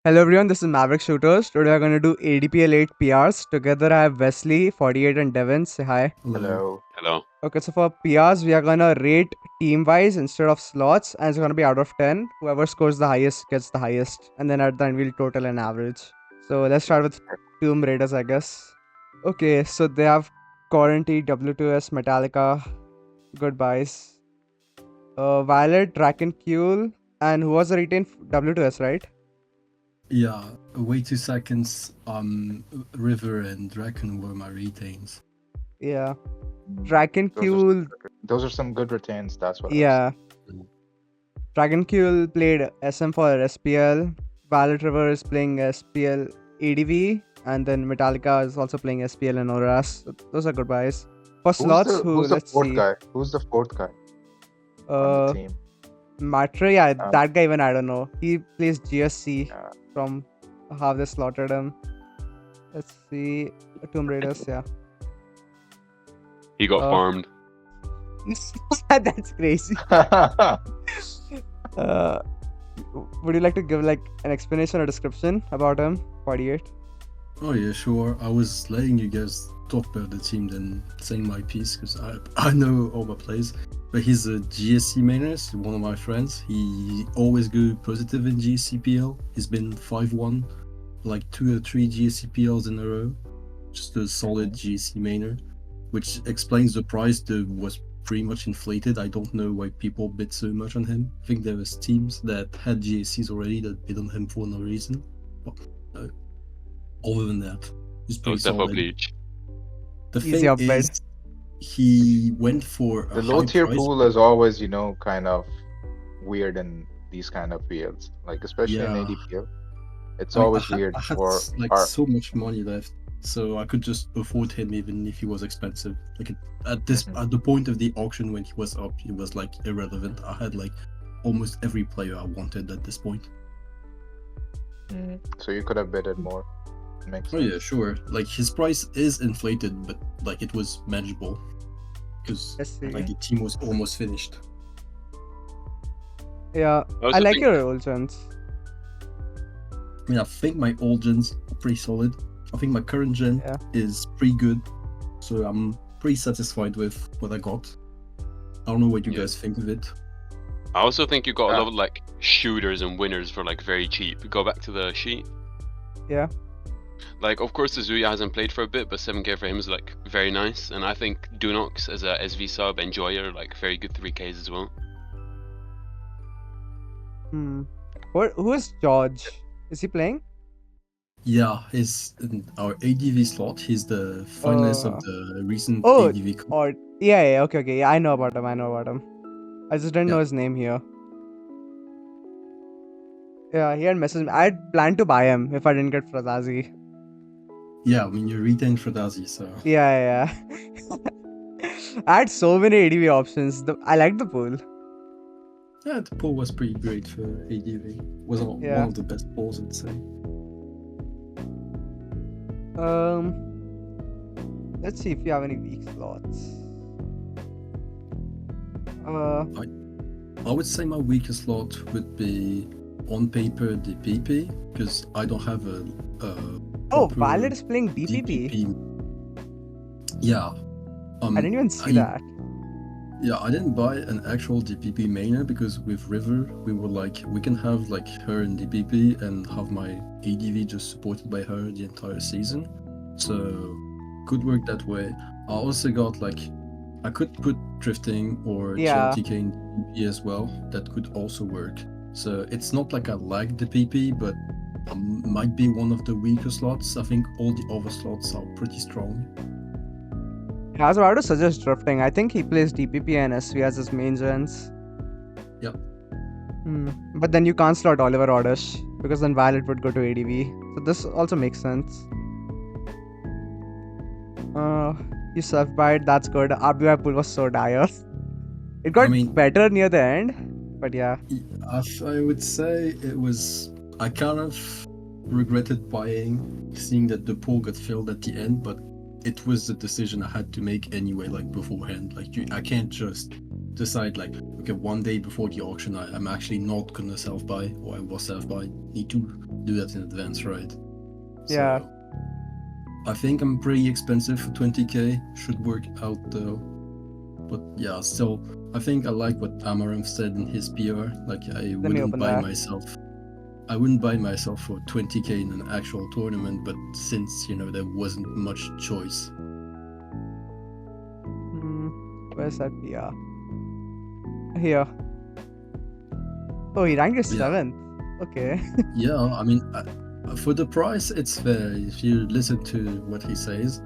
Hello everyone, this is Maverick Shooters. Today we're going to do ADPL 8 PRs. Together I have Wesley, 48 and Devin. Say hi. Hello. Hello. Hello. Okay, so for PRs, we are going to rate team-wise instead of slots. And it's going to be out of 10. Whoever scores the highest gets the highest. And then at the end, we'll total an average. So let's start with Tomb Raiders, I guess. Okay, so they have Quarantine, W2S, Metallica. Goodbyes. Violet, Drakenfuel. And who was the retained? W2S, right? Yeah, wait 2 seconds. River and Draken were my retains. Yeah. Mm, Drakenfuel. Those are some good retains. That's what. Yeah. Mm. Dragonfuel played SM for SPL. Violet River is playing SPL ADV. And then Metallica is also playing SPL and Oras. So those are goodbyes. For slots, Who's the let's fourth see. guy? Who's the fourth guy on the team? Matre, yeah, Um, that guy even I don't know. He plays GSC Yeah. from how they slaughtered him. Let's see. Tomb Raiders, yeah. He got Oh. farmed. That's crazy. Would you like to give like an explanation or description about him? 48. Oh yeah, sure. I was letting you guys talk about the team, then saying my piece because I know all my plays. But he's a GSC mainer, so one of my friends. He always go positive in GCPL. He's been 5-1, like 2 or 3 GCPLs in a row. Just a solid GSC mainer, which explains the price that was pretty much inflated. I don't know why people bid so much on him. I think there was teams that had GSCs already that bid on him for no reason. But other than that, he's pretty Except for solid. Bleach. The Easy thing up bed. is, he went for a The low tier high price. pool is always, kind of weird in these kind of fields. Like especially in Yeah. ADPL. It's I always had, weird I had for like our so much money left, so I could just afford him even if he was expensive. Like at the point of the auction when he was up, he was like irrelevant. I had like almost every player I wanted at this point. so you could have bidded more. Makes Oh sense. yeah, sure. Like his price is inflated, but like it was manageable because Let's see. like the team was almost finished. Yeah, also I like think- your old ones. I mean, I think my old gens are pretty solid. I think my current gen Yeah. is pretty good, so I'm pretty satisfied with what I got. I don't know what you Yeah. guys think of it. I also think you got a Yeah. lot of like shooters and winners for like very cheap. Go back to the sheet. Yeah. Like, of course, Zuya hasn't played for a bit, but 7k for him is like very nice. And I think Dunox as a SV sub, Enjoyer, like very good 3ks as well. Who is George? Is he playing? Yeah, he's in our ADV slot. He's the finalist of the recent Oh, ADV Cup. or yeah, okay, yeah, I know about him. I just didn't know Yeah. his name here. Yeah, he had messaged me. I had planned to buy him if I didn't get Frazazi. Yeah, I mean you retained Fradazi, so Yeah. I had so many ADV options. I liked the pool. yeah, the pool was pretty great for ADV. Was Yeah. one of the best pools, I'd say. Let's see if you have any weak slots. I would say my weakest slot would be on paper DPP because I don't have a Oh, proper Violet is playing DPP. Yeah. I didn't even see that. Yeah, I didn't buy an actual DPP mainer because with River we were like we can have like her in DPP and have my ADV just supported by her the entire season. So could work that way. I also got like I could put drifting or Yeah. GLTK in DPP as well. That could also work. So it's not like I like the PP, but might be one of the weaker slots. I think all the other slots are pretty strong. I was about to suggest drifting. I think he plays DPP and SV as his main gens. Yep. But then you can't slot Oliver Oddish because then Violet would go to ADV. So this also makes sense. You survived. That's good. RBI pool was so dire. It got better near the end, but yeah. I would say it was. I kind of regretted buying, seeing that the pool got filled at the end, but it was a decision I had to make anyway, like beforehand. Like I can't just decide like, okay, one day before the auction, I'm actually not gonna self-buy, or I was self-buy. Need to do that in advance, right? Yeah. So I think I'm pretty expensive for 20k. Should work out though. But yeah, still, I think I like what Amaranth said in his PR. Like I Let me wouldn't open buy that. myself. I wouldn't buy myself for 20k in an actual tournament, but since there wasn't much choice. Where's that PR? Here. Oh, he ranked Yeah. 7th. Okay. Yeah, I mean, for the price, it's fair if you listen to what he says.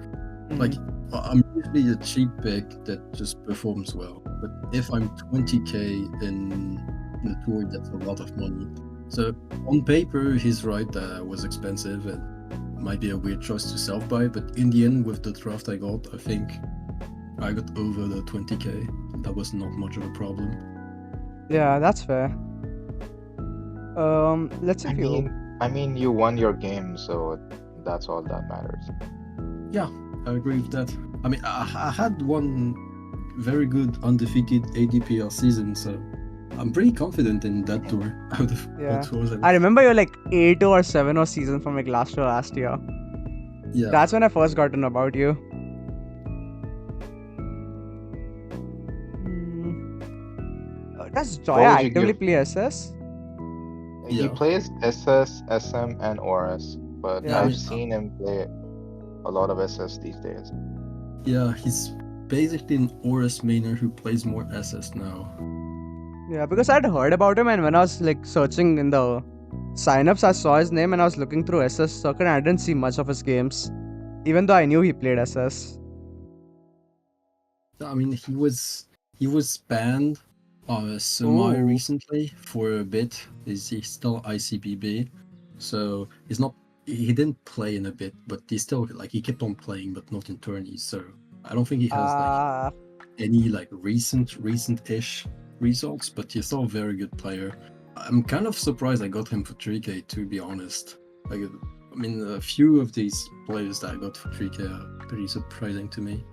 Like, I'm usually a cheap pick that just performs well. But if I'm 20k in a tour, that's a lot of money. So on paper, he's right that it was expensive and might be a weird choice to self-buy. But in the end, with the draft I got, I think I got over the 20k. That was not much of a problem. Yeah, that's fair. Let's see if you. I mean, you won your game, so that's all that matters. Yeah, I agree with that. I mean, I had one very good undefeated ADPL season, so I'm pretty confident in that tour out of all tours. I remember you're like 8 or 7 or season from like last year. Yeah. That's when I first got to know about you. Does Joya would you actively give? play SS? He Yeah. plays SS, SM, and ORS, but Yeah. I've seen him play a lot of SS these days. Yeah, he's basically an ORS mainer who plays more SS now. Yeah, because I'd heard about him, and when I was like searching in the signups, I saw his name and I was looking through SS circuit and I didn't see much of his games, even though I knew he played SS. I mean, he was banned semi Ooh. recently for a bit. He's still ICBB, so he didn't play in a bit, but he still he kept on playing, but not in tourneys. So I don't think he has any recent-ish results, but he's still a very good player. I'm kind of surprised I got him for 3k, to be honest. I mean, a few of these players that I got for 3k are pretty surprising to me.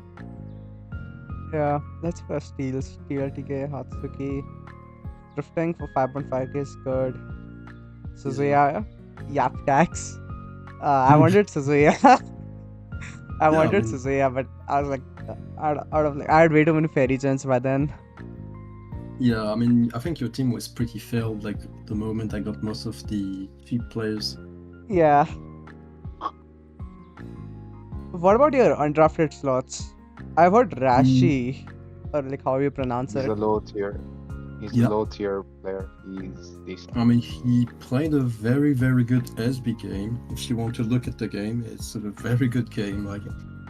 Yeah, let's first steals. TLTK, Hatsuki. Drifting for 5.5k is good. Suzuya, Yap Tax. I wanted Suzuya. I wanted Suzuya, but I was like, out of like, I had way too many fairy gems by then. Yeah, I mean, I think your team was pretty failed. Like the moment I got most of the cheap players. Yeah. What about your undrafted slots? I've heard Rashi, or like how you pronounce He's it. a low tier. He's a low tier player. He's decent. I mean, he played a very, very good SB game. If you want to look at the game, it's a very good game. Like,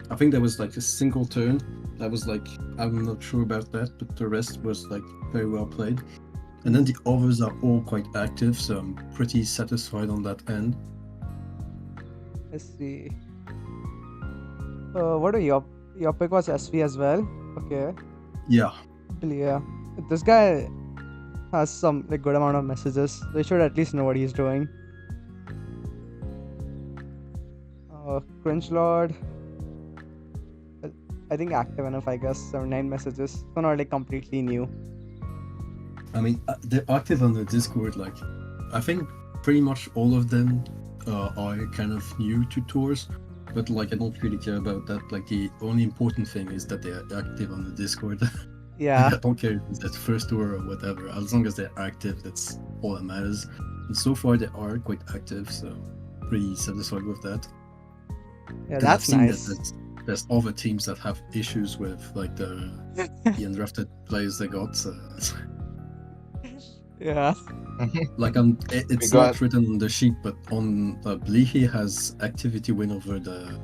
I think there was like a single turn that was like, I'm not sure about that, but the rest was like very well played. And then the others are all quite active, so I'm pretty satisfied on that end. Let's see. What are your pick was SV as well? Okay. Yeah. Yeah. This guy has some like good amount of messages. They should at least know what he's doing. Cringe Lord. I think active enough, I guess. 79 messages. So not like completely new. I mean, they're active on the Discord. Like, I think pretty much all of them are kind of new to tours, but like I don't really care about that. Like, the only important thing is that they are active on the Discord. Yeah. I don't care if it's that first tour or whatever. As long as they're active, that's all that matters. And so far, they are quite active, so pretty satisfied with that. Yeah, that's nice. There's other teams that have issues with like the undrafted players they got. So yeah. Like it's not written on the sheet, but on Bleaky has activity win over the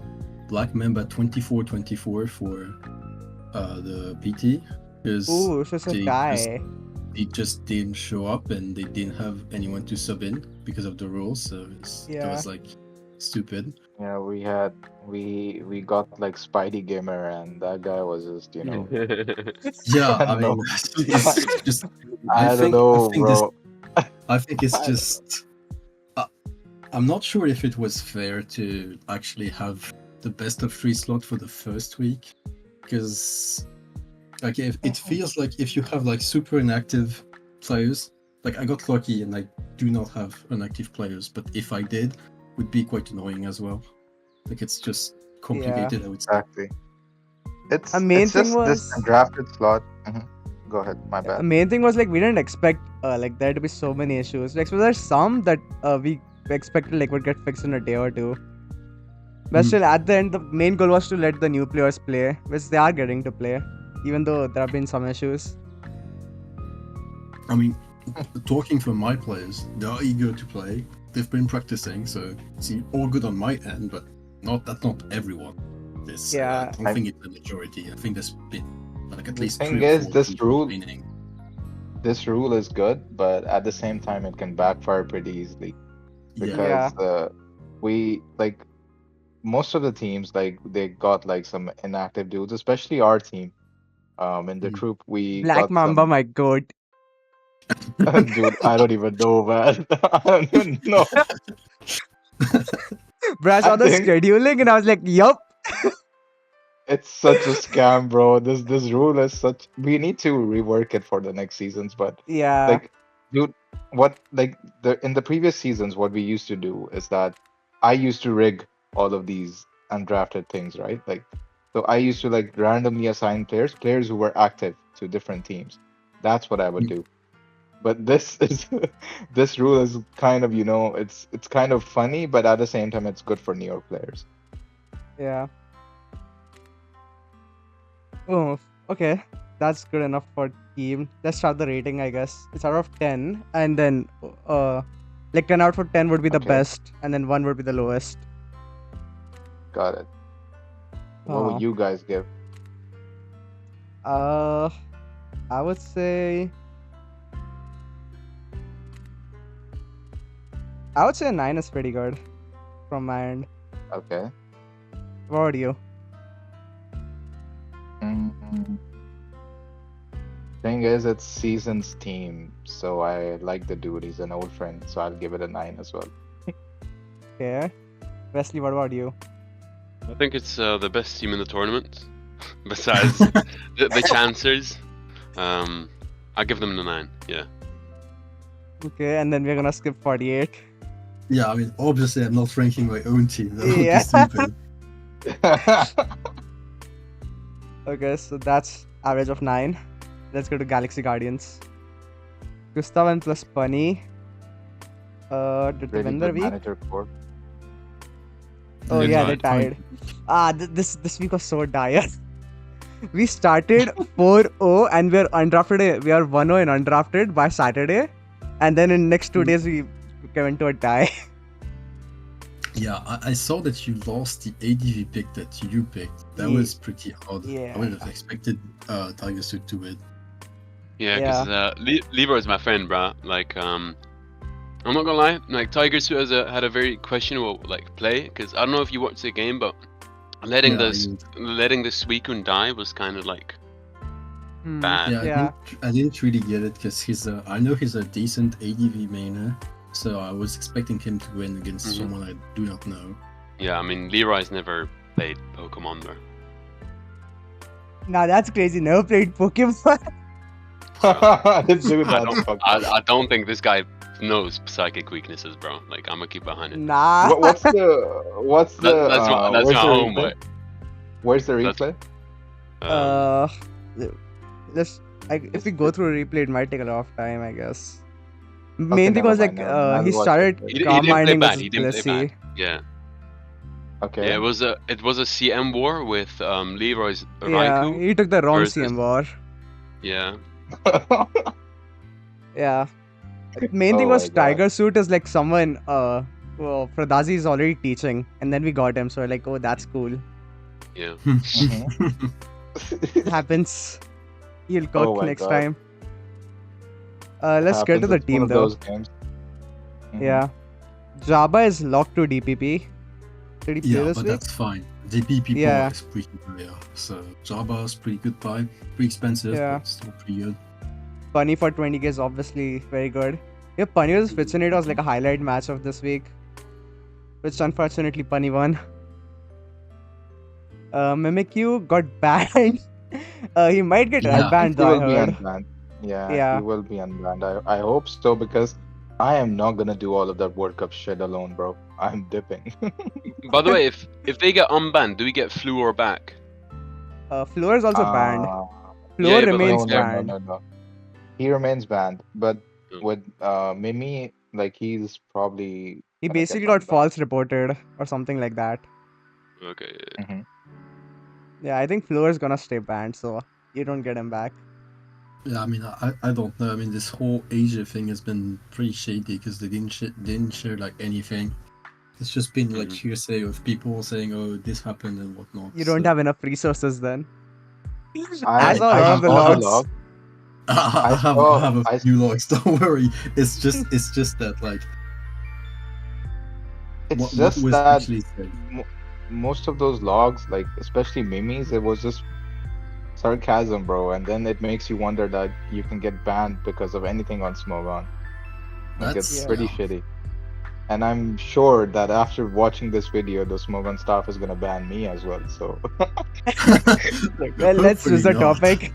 Black Mamba 24-24 for the PT. Ooh, it's just a guy. They just didn't show up and they didn't have anyone to sub in because of the rules. So it was like stupid. Yeah, we got like Spidey Gamer, and that guy was just Yeah, I mean, it's just I don't know, bro. I think it's just. I'm not sure if it was fair to actually have the best of 3 slot for the first week, because if it feels like if you have like super inactive players, like I got lucky and I do not have inactive players, but if I did, would be quite annoying as well. Like it's just complicated, I would say. Exactly. A It's main thing just this was undrafted slot. Go ahead, my a bad. main thing was like we didn't expect like there to be so many issues. Like so there's some that we expected like would get fixed in a day or two. But Mm. still, at the end, the main goal was to let the new players play, which they are getting to play, even though there have been some issues. I mean, talking for my players, they are eager to play. They've been practicing, so it's all good on my end, but that's not everyone. This, Yeah. I don't think it's the majority. I think there's been like at The least thing 3 or is, 4 this people rule- complaining. This rule is good, but at the same time, it can backfire pretty easily because we like most of the teams like they got like some inactive dudes, especially our team. In the Mm. troop, we Black got Mamba, some my goat. dude. I don't even know, man. I don't even know. Bro, I saw I the think- scheduling and I was like, yup. It's such a scam, bro. This rule is such. We need to rework it for the next seasons, but Yeah. like, dude, what like the in the previous seasons, what we used to do is that I used to rig all of these undrafted things, right? Like, so I used to like randomly assign players who were active to different teams. That's what I would do. But this is this rule is kind of, it's kind of funny, but at the same time, it's good for New York players. Yeah. Oh, okay. That's good enough for team. Let's start the rating, I guess. It's out of 10. And then, like 10 out of 10 would be the Okay. best. And then 1 would be the lowest. Got it. What Uh, would you guys give? I would say. I would say a 9 is pretty good from my end. Okay. What about you? Thing is, it's Season's team, so I like the dude. He's an old friend, so I'll give it a 9 as well. Okay. Wesley, what about you? I think it's the best team in the tournament, besides the Chancers. I give them a 9. Yeah. Okay, and then we're gonna skip 48. Yeah, I mean, obviously, I'm not ranking my own team. That would be Yeah. stupid. Okay, so that's average of 9. Let's go to Galaxy Guardians. Gustav and plus Bunny. Did they Really win their good week? manager core. Oh They yeah, they tied. tied. This week was so dire. We started 4-0 and we're undrafted. We are 1-0 in undrafted by Saturday, and then in next 2 days we came into a tie. Yeah, I saw that you lost the ADV pick that you picked. That Ye- was pretty odd. yeah. I would have expected Tiger Suit to win. Yeah, because Libra is my friend, bro. Like, I'm not gonna lie. Like, Tiger Suit had a very questionable like play. Because I don't know if you watched the game, but letting Yeah, the Suicune die was kind of like Hmm. bad. Yeah, I didn't really get it because I know he's a decent ADV mainer, so I was expecting him to win against Mhm. someone I do not know. Yeah, I mean, Leroy's never played Pokemon, bro. Nah, that's crazy. Never played Pokemon. Dude, I that's fucked up. I don't think this guy knows psychic weaknesses, bro. Like, I'm gonna keep behind it. Nah. What's the That's my where's the homeboy. replay? Where's the That's- replay? Let's. If we go through a replay, it might take a lot of time, I guess. Okay, Main thing never was mind, like never mind. he I'll watch started it. He didn't calm play minding bad. versus He didn't play Blissey. bad. Yeah. Okay. Yeah, it was a CM war with Leroy's Yeah, Raikou. he took the wrong versus- CM war. Yeah. Yeah. Main thing Oh was my God. Tiger Suit is like someone well, Pradazi is already teaching, and then we got him, so we're like, oh, that's cool. Yeah. Mhm. Happens. He'll Oh cook my next God. time. Let's get to Happens, the it's one team of though. those games. Mhm. Yeah. Jabba is locked to DPP. Did he play Yeah, this but week? that's fine. DP people Yeah. is pretty rare, so Jabba's pretty good buy. Pretty expensive, Yeah. but still pretty good. Punny for 20k is obviously very good. Yeah, Punny vs Fitzinate was like a highlight match of this week, which unfortunately Punny won. Mimikyu got banned. He might get Yeah. unbanned He though, I will be heard. unbanned. Yeah, Yeah. he will be unbanned. I hope so because I am not gonna do all of that World Cup shit alone, bro. I'm dipping. By the way, if they get unbanned, do we get Fluor back? Floor is also banned. Uh, Floor Yeah, but like, no, remains no, yeah. no, banned. no, no. He remains banned, but Mm. with Mimi, like he's probably He gonna get basically got unbanned. false reported or something like that. Okay. Hmm. Yeah, I think Floor is gonna stay banned, so you don't get him back. Yeah, I mean, I don't know. I mean, this whole Asia thing has been pretty shady because they didn't share like anything. It's just been like Mhm. hearsay of people saying, "Oh, this happened" and whatnot. You don't so- have enough resources then. I I saw a I lot of the saw the logs. log. I I have saw I have a I few logs. Don't worry. It's just that like It's what just was that actually said. most of those logs, like especially Mimi's, it was just sarcasm, bro. And then it makes you wonder that you can get banned because of anything on Smogon. Like it's That's Yeah. pretty yeah. shitty. And I'm sure that after watching this video, the Smogon staff is gonna ban me as well. So Well, let's choose Hopefully the not. topic.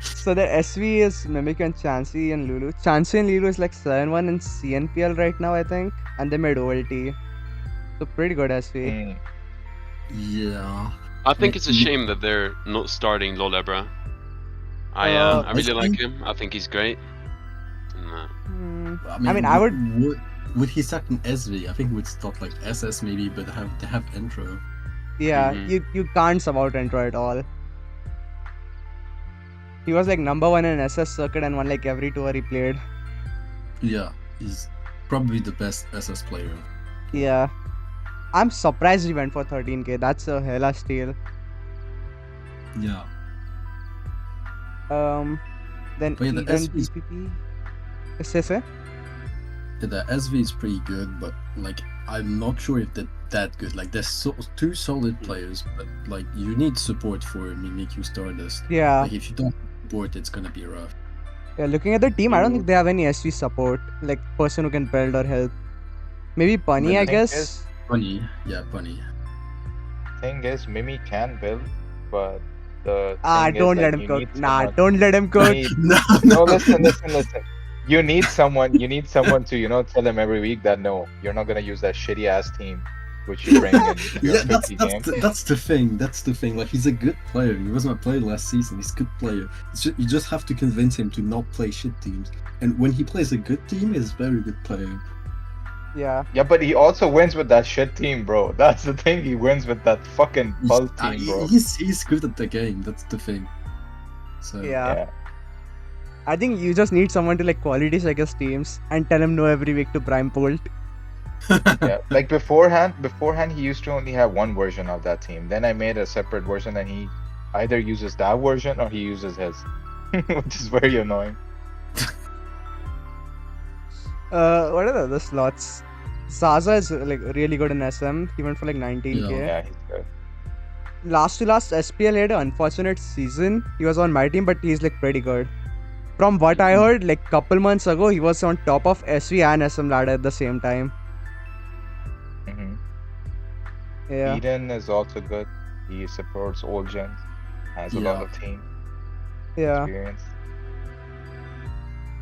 So the SV is Mimic and Chansey and Lulu. Chansey and Lulu is like 7-1 in CNPL right now, I think, and they made OLT. So pretty good SV. mm, Yeah. I think mean, it's a shame that they're not starting Lola, bro. I Uh, really like SV? him. I think he's great. And, I mean, I would. would he start in SV? I think he would start like SS maybe, but have intro. Yeah, Mhm. you can't sub out intro at all. He was like number 1 in SS circuit and won like every tour he played. Yeah, he's probably the best SS player. Yeah, I'm surprised he went for 13k. That's a hella steal. Yeah. Then But yeah, the Eden SV is DPP. Say. the SV is pretty good, but like I'm not sure if they're that good. Like there's two solid players, but like you need support for Mimikyu Stardust. Yeah. Like if you don't support, it's gonna be rough. Yeah, looking at the team, I don't you think they have any SV support, like person who can build or help. Maybe Bunny, But I the thing guess. is, Bunny, yeah, Bunny. Mimi can build, but the thing is, Don't let like, him you cook. need Nah, someone. don't let him You cook. need No, no. no. Listen. You need someone. You need someone to, tell them every week that no, you're not gonna use that shitty ass team, which you bring in your Yeah, 50 games. that's the thing. That's the thing. Like he's a good player. He was my player last season. He's a good player. You just have to convince him to not play shit teams. And when he plays a good team, he's a very good player. Yeah. Yeah, but he also wins with that shit team, bro. That's the thing. He wins with that fucking Pulse team, bro. He's good at the game. That's the thing. So Yeah. Yeah. I think you just need someone to like quality check his teams and tell him no every week to prime Bolt. Yeah, like beforehand he used to only have one version of that team. Then I made a separate version and he either uses that version or he uses his, which is very annoying. What are the other slots? Zaza is like really good in SM. He went for like 19k. Yeah, he's good. Last to last, SPL had an unfortunate season. He was on my team, but he's like pretty good. From what I heard, like couple months ago, he was on top of SV and SM ladder at the same time. Hmm. Yeah. Eden is also good. He supports old gens, has a lot Yeah. of team Yeah. experience.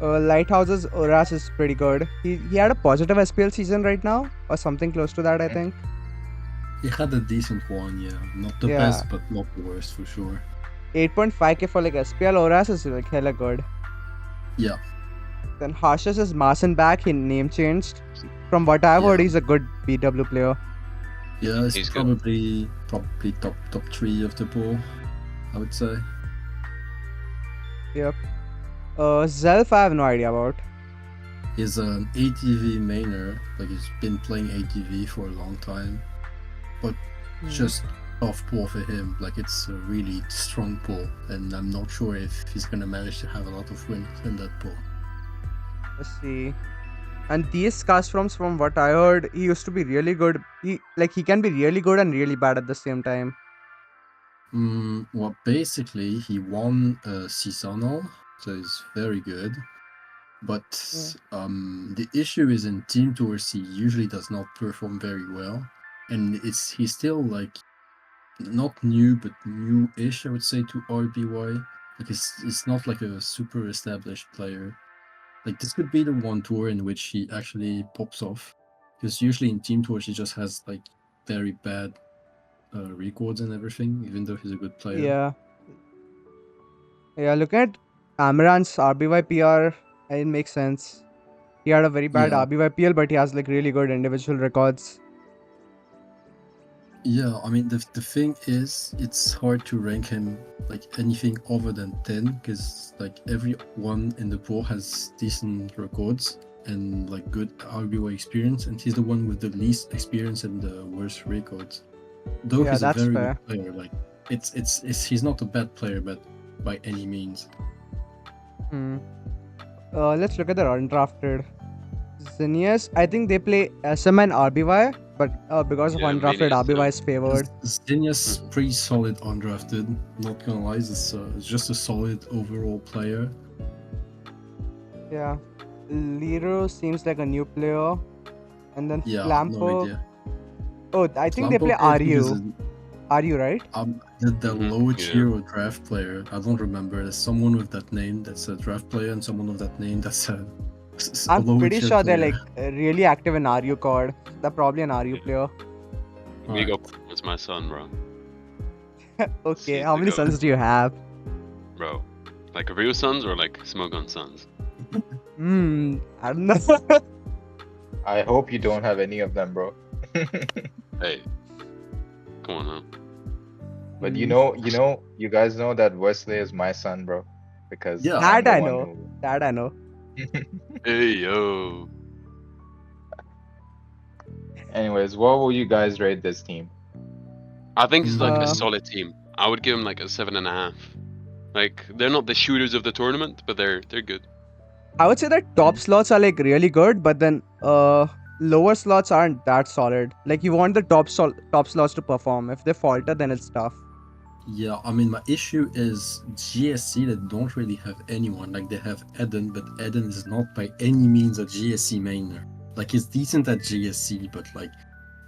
Lighthouse's Oras is pretty good. He had a positive SPL season right now, or something close to that, I think. he had a decent one. Yeah, not the Yeah. best, but not the worst for sure. 8.5k for like SPL Oras is like hella good. Yeah. Then Harsh's is Marson back. He name changed. From what I've heard, Yeah. he's a good BW player. Yeah, it's He's good. probably top three of the pool, I would say. Yep. Zelf, I have no idea about. He's an ATV mainer, like he's been playing ATV for a long time, but just off pool for him, like it's a really strong pool, and I'm not sure if he's gonna manage to have a lot of wins in that pool. Let's see. And these cast from what I heard, he used to be really good. He can be really good and really bad at the same time. Well, basically, he won seasonal, so he's very good. But the issue is in Team Tours, he usually does not perform very well, and he's still like not new, but new-ish, I would say, to RBY. Like it's not like a super established player. Like this could be the one tour in which he actually pops off, because usually in team tours he just has like very bad records and everything, even though he's a good player. Yeah. Yeah, looking at Amaran's RBYPR, it makes sense. He had a very bad Yeah. RBYPL, but he has like really good individual records. Yeah, I mean the thing is, it's hard to rank him like anything other than 10, because like everyone in the pool has decent records and like good RBY experience, and he's the one with the least experience and the worst records. Though Yeah, he's a that's very fair. good player, like it's he's not a bad player, but by any means. Let's look at the undrafted. Xenius, I think they play SM and RBY, but because of Yeah, undrafted, maybe RBY so. is favored. Zinya's pretty solid undrafted. Not gonna lie, it's just a solid overall player. Yeah. Liro seems like a new player. And then Yeah, Flampo. no idea. Oh, I think they play Flampo, I think, is RU. RU, right? the low yeah. tier draft player. I don't remember. There's someone with that name that's a draft player, and someone with that name that's a I'm low pretty tier sure they're player. like really active in RU COD. They're probably an RU player. Big up, it's my son, bro. Okay, Seems how to many go. sons do you have? Bro, like real sons or like Smogon sons? I don't know. I hope you don't have any of them, bro. Hey, come on now. But you guys know that Wesley is my son, bro. Because Yeah. I'm That the I one know. That I know. Hey yo. Anyways, what will you guys rate this team? I think it's like a Uh, solid team. I would give them like a 7.5. Like they're not the shooters of the tournament, but they're good. I would say that top slots are like really good, but then lower slots aren't that solid. Like you want the top slots to perform. If they falter, then it's tough. Yeah, I mean, my issue is GSC, they don't really have anyone. Like, they have Eden, but Eden is not by any means a GSC mainer. Like, he's decent at GSC, but like,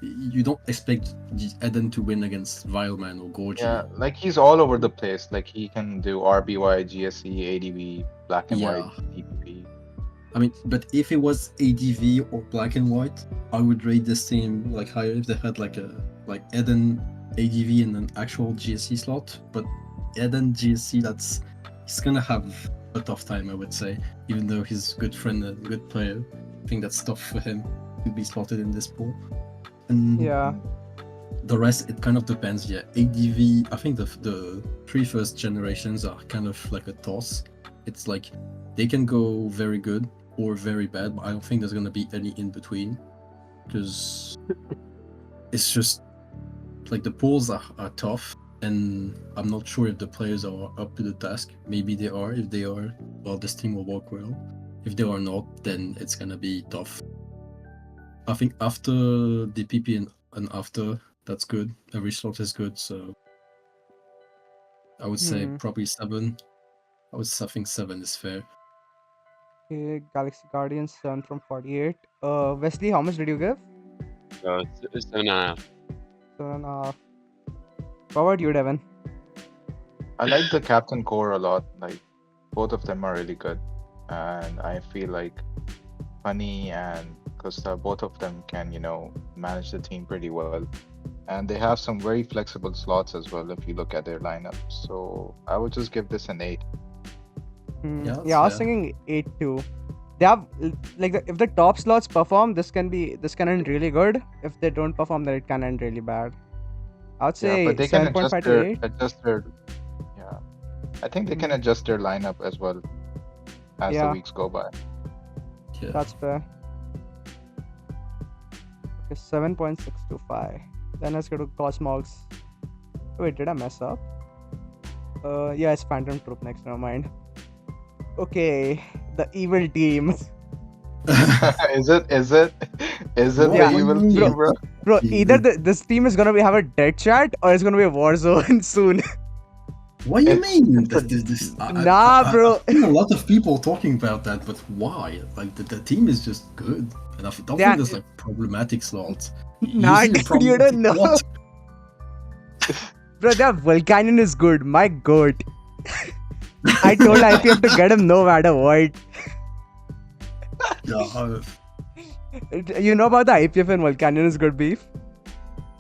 you don't expect Eden to win against Vileman or Gorgie. Yeah, like he's all over the place. Like he can do RBY, GSC, ADV, black and white, DPP. I mean, but if it was ADV or black and white, I would rate this team like higher if they had like Eden, ADV, and an actual GSC slot. But Eden GSC, he's gonna have a tough time, I would say. Even though he's a good friend and a good player, I think that's tough for him to be slotted in this pool. And Yeah. the rest, it kind of depends. Yeah, ADV, I think the three first generations are kind of like a toss. It's like they can go very good or very bad, but I don't think there's gonna be any in between, because it's just like the pools are tough, and I'm not sure if the players are up to the task. Maybe they are. If they are, well, this team will work well. If they are not, then it's gonna be tough. I think after DPP and after, that's good. Every slot is good, so I would say probably 7. I think 7 is fair. Okay, Galaxy Guardians 7 from 48. Wesley, how much did you give? It's 7.5. 7.5. What about you, Devin? I like the captain core a lot. Like both of them are really good, and I feel like Funny and Costa, both of them can manage the team pretty well, and they have some very flexible slots as well if you look at their lineup. So I would just give this an 8. Yeah, I was thinking 8 too. They have if the top slots perform, this can end really good. If they don't perform, then it can end really bad. I would say but they can 7.5 to 8. adjust their. Yeah, I think they can adjust their lineup as well as the weeks go by. Yeah. That's fair. Okay, 7.625. Then let's go to Cosmogs. Wait, did I mess up? Yeah, it's Phantom Troupe next. Never mind. Okay, the evil team. Is it the Yeah. evil team, bro? Bro, either this team is gonna have a dead chat or it's gonna be a war zone soon. What do you mean? Nah, bro. I've seen a lot of people talking about that, but why? Like the team is just good, and I don't think there's like problematic slots. Nah, dude, you don't know. Bro, that Volcanion is good. My god. I told IPF to get him no matter what. Yeah, You know about the IPF and Volcanion is good beef?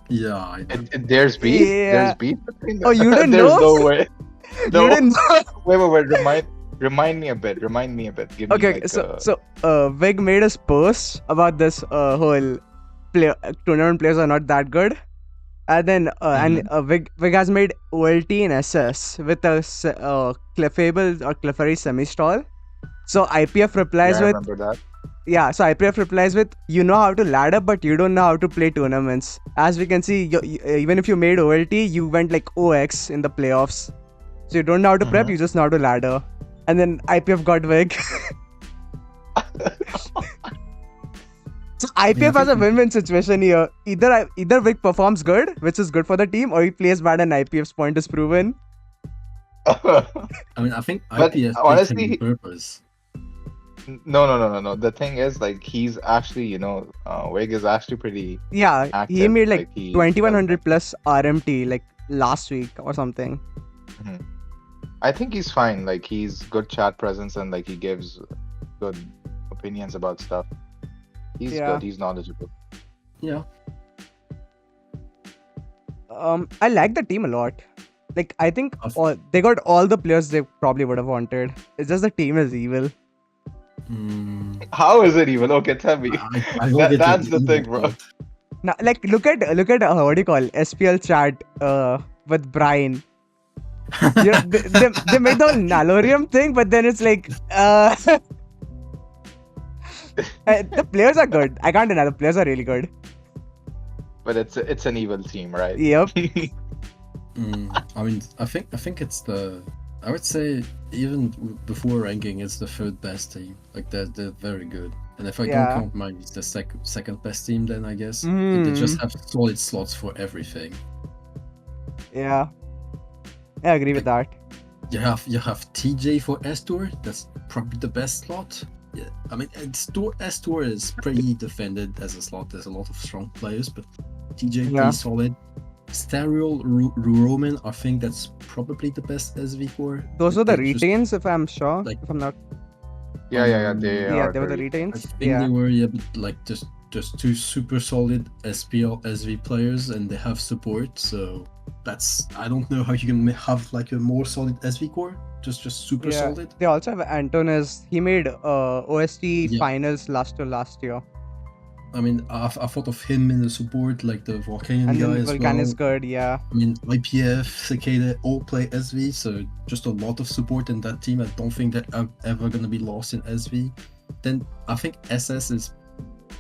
yeah, I know. There's beef. Yeah. There's beef between Oh, you didn't There's know? no way. You No. didn't know? Wait. Remind me a bit. Remind me a bit. Give me Okay, like. Vig made us post about this whole tournament players are not that good. And then Vig has made OLT in SS with a Clefable or Clefairy semi-stall. So IPF replies Yeah, I with remember that. so IPF replies with, you know how to ladder, but you don't know how to play tournaments. As we can see, even if you made OLT, you went like OX in the playoffs. So you don't know how to prep, Mhm. you just know how to ladder. And then IPF got Vig. So IPF has a win-win situation here. Either Vic performs good, which is good for the team, or he plays bad and IPF's point is proven. I mean, I think But IPS picked him on honestly, purpose. no. The thing is, like, he's actually, Wig is actually pretty Yeah, active. he made like he 2100 plus RMT like last week or something. Mhm. I think he's fine. Like, he's good chat presence and like he gives good opinions about stuff. He's Yeah. good. He's knowledgeable. Yeah. I like the team a lot. Like, I think Of- they got all the players they probably would have wanted. It's just the team is evil. How is it even? Okay, tell me. I will get That's to the thing, bro. Now, like, look at what do you call SPL chat with Brian. You know, they made the whole Nalorium thing, but then it's like the players are good. I can't deny the players are really good. But it's an evil team, right? Yep. I mean, I think it's I would say even before ranking, it's the third best team. Like they're very good. And if I don't count mine, it's the second best team. Then I guess like, they just have solid slots for everything. Yeah, I agree with that. You have TJ for S Tour. That's probably the best slot. Yeah, I mean, S Tour is pretty defended as a slot. There's a lot of strong players, but TJ pretty solid. Stereo Roman, I think that's probably the best SV core. Those were the retains, if I'm sure. Like, if I'm not. Yeah. They were the retains. I think they were, but like just two super solid SPL SV players, and they have support. So I don't know how you can have like a more solid SV core. Just super solid. They also have Antonis. He made OST finals last year. I mean, I thought of him in the support, like the Volcanion and guy then as Volcan well. is good, yeah. I mean, IPF, Cicada all play SV, so just a lot of support in that team. I don't think that I'm ever gonna be lost in SV. Then I think SS is.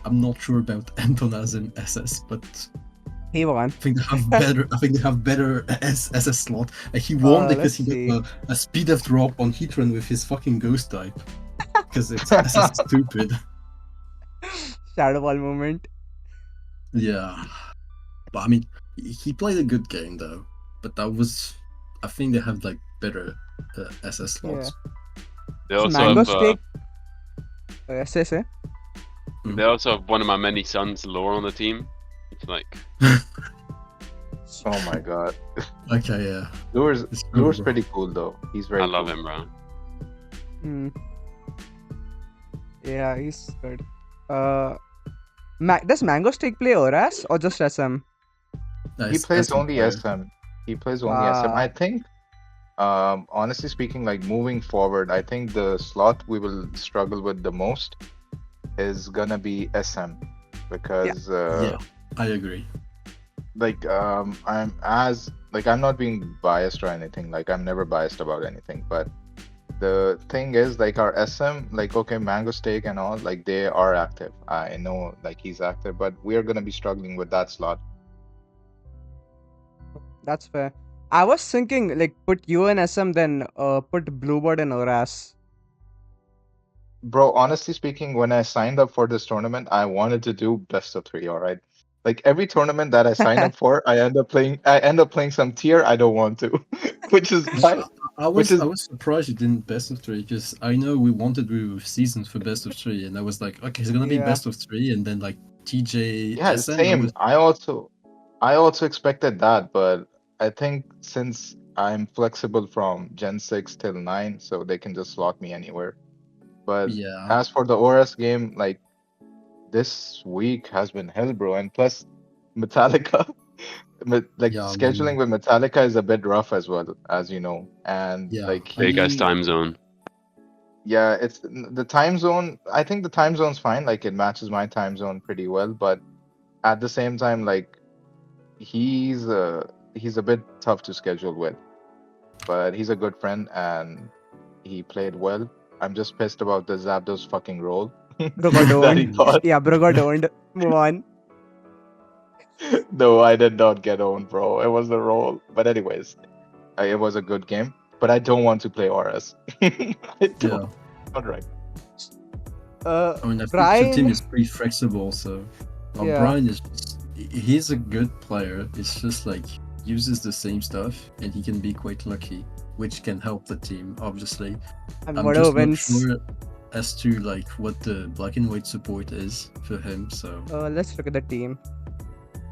I'm not sure about Antonas in SS, but he won. I think they have better. I think they have better SS slot. He won because he got a speed of drop on Heatran with his fucking ghost type. Because it's SS stupid. Shadow Ball moment. Yeah, but I mean, he played a good game though. But that was, I think they have like better SS slots. They also Mango have, Steak. Say. They also have one of my many sons lore on the team. It's like. Oh my god. Okay, yeah. Lure's pretty cool though. He's very. I love him, bro. Yeah, he's good. Does Mango Steak play Oras or just SM? He plays only SM. He plays only SM. I think, honestly speaking, like moving forward, I think the slot we will struggle with the most is gonna be SM because I agree. Like I'm not being biased or anything. Like I'm never biased about anything, but the thing is, like our SM, like okay, Mango Steak and all, like they are active. I know, like he's active, but we are gonna be struggling with that slot. That's fair. I was thinking, like, put you in SM, then put Bluebird in Oras. Bro, honestly speaking, when I signed up for this tournament, I wanted to do best of 3. All right, like every tournament that I sign up for, I end up playing some tier I don't want to, which is I was surprised you didn't best of 3 because I know we wanted to do seasons for best of 3, and I was like, okay, it's gonna be best of 3, and then like TJ. Yeah, SM, same. I also expected that, but I think since I'm flexible from Gen 6 till 9, so they can just slot me anywhere. But Yeah, as for the ORS game, like this week has been hell, bro. And plus, Metallica, like yeah, I scheduling mean, with Metallica is a bit rough as well, as you know. And yeah. like I Big ass he, mean, time zone. yeah, it's the time zone. I think the time zone's fine. Like it matches my time zone pretty well. But at the same time, like he's a bit tough to schedule with. But he's a good friend and he played well. I'm just pissed about the Zapdos fucking roll Bro got that he owned. got. Yeah, bro got owned. Move on. No, I did not get owned, bro. It was the roll. But anyways, it was a good game. But I don't want to play RS. I yeah. don't. Not right. I mean, I think the team Brian. is pretty flexible. So, Yeah. Brian is he's a good player. It's just like uses the same stuff, and he can be quite lucky, which can help the team. Obviously, And I'm whatever just not wins. sure as to like what the black and white support is for him. So Let's look at the team.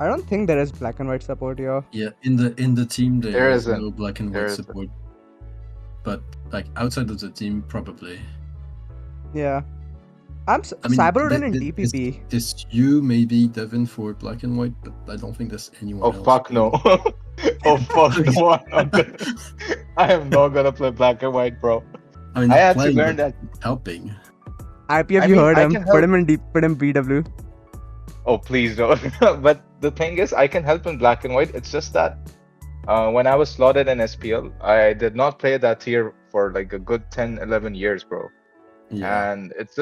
I don't think there is black and white support here. yeah, in the team there There is isn't. no black and There white isn't. support, but like outside of the team, probably. Yeah. I'm I mean, Cyberodon in DPP. It's you, maybe Devin for black and white, but I don't think there's anyone Oh else. fuck no. Oh fuck no. I am not gonna play black and white, bro. I mean, I not had to playing, learn but that. helping. IPF, I you mean, heard I him. can Put help. him in put him BW. Oh please don't. But the thing is, I can help in black and white. It's just that when I was slotted in SPL, I did not play that tier for like a good 10, 11 years, bro. Yeah, And it's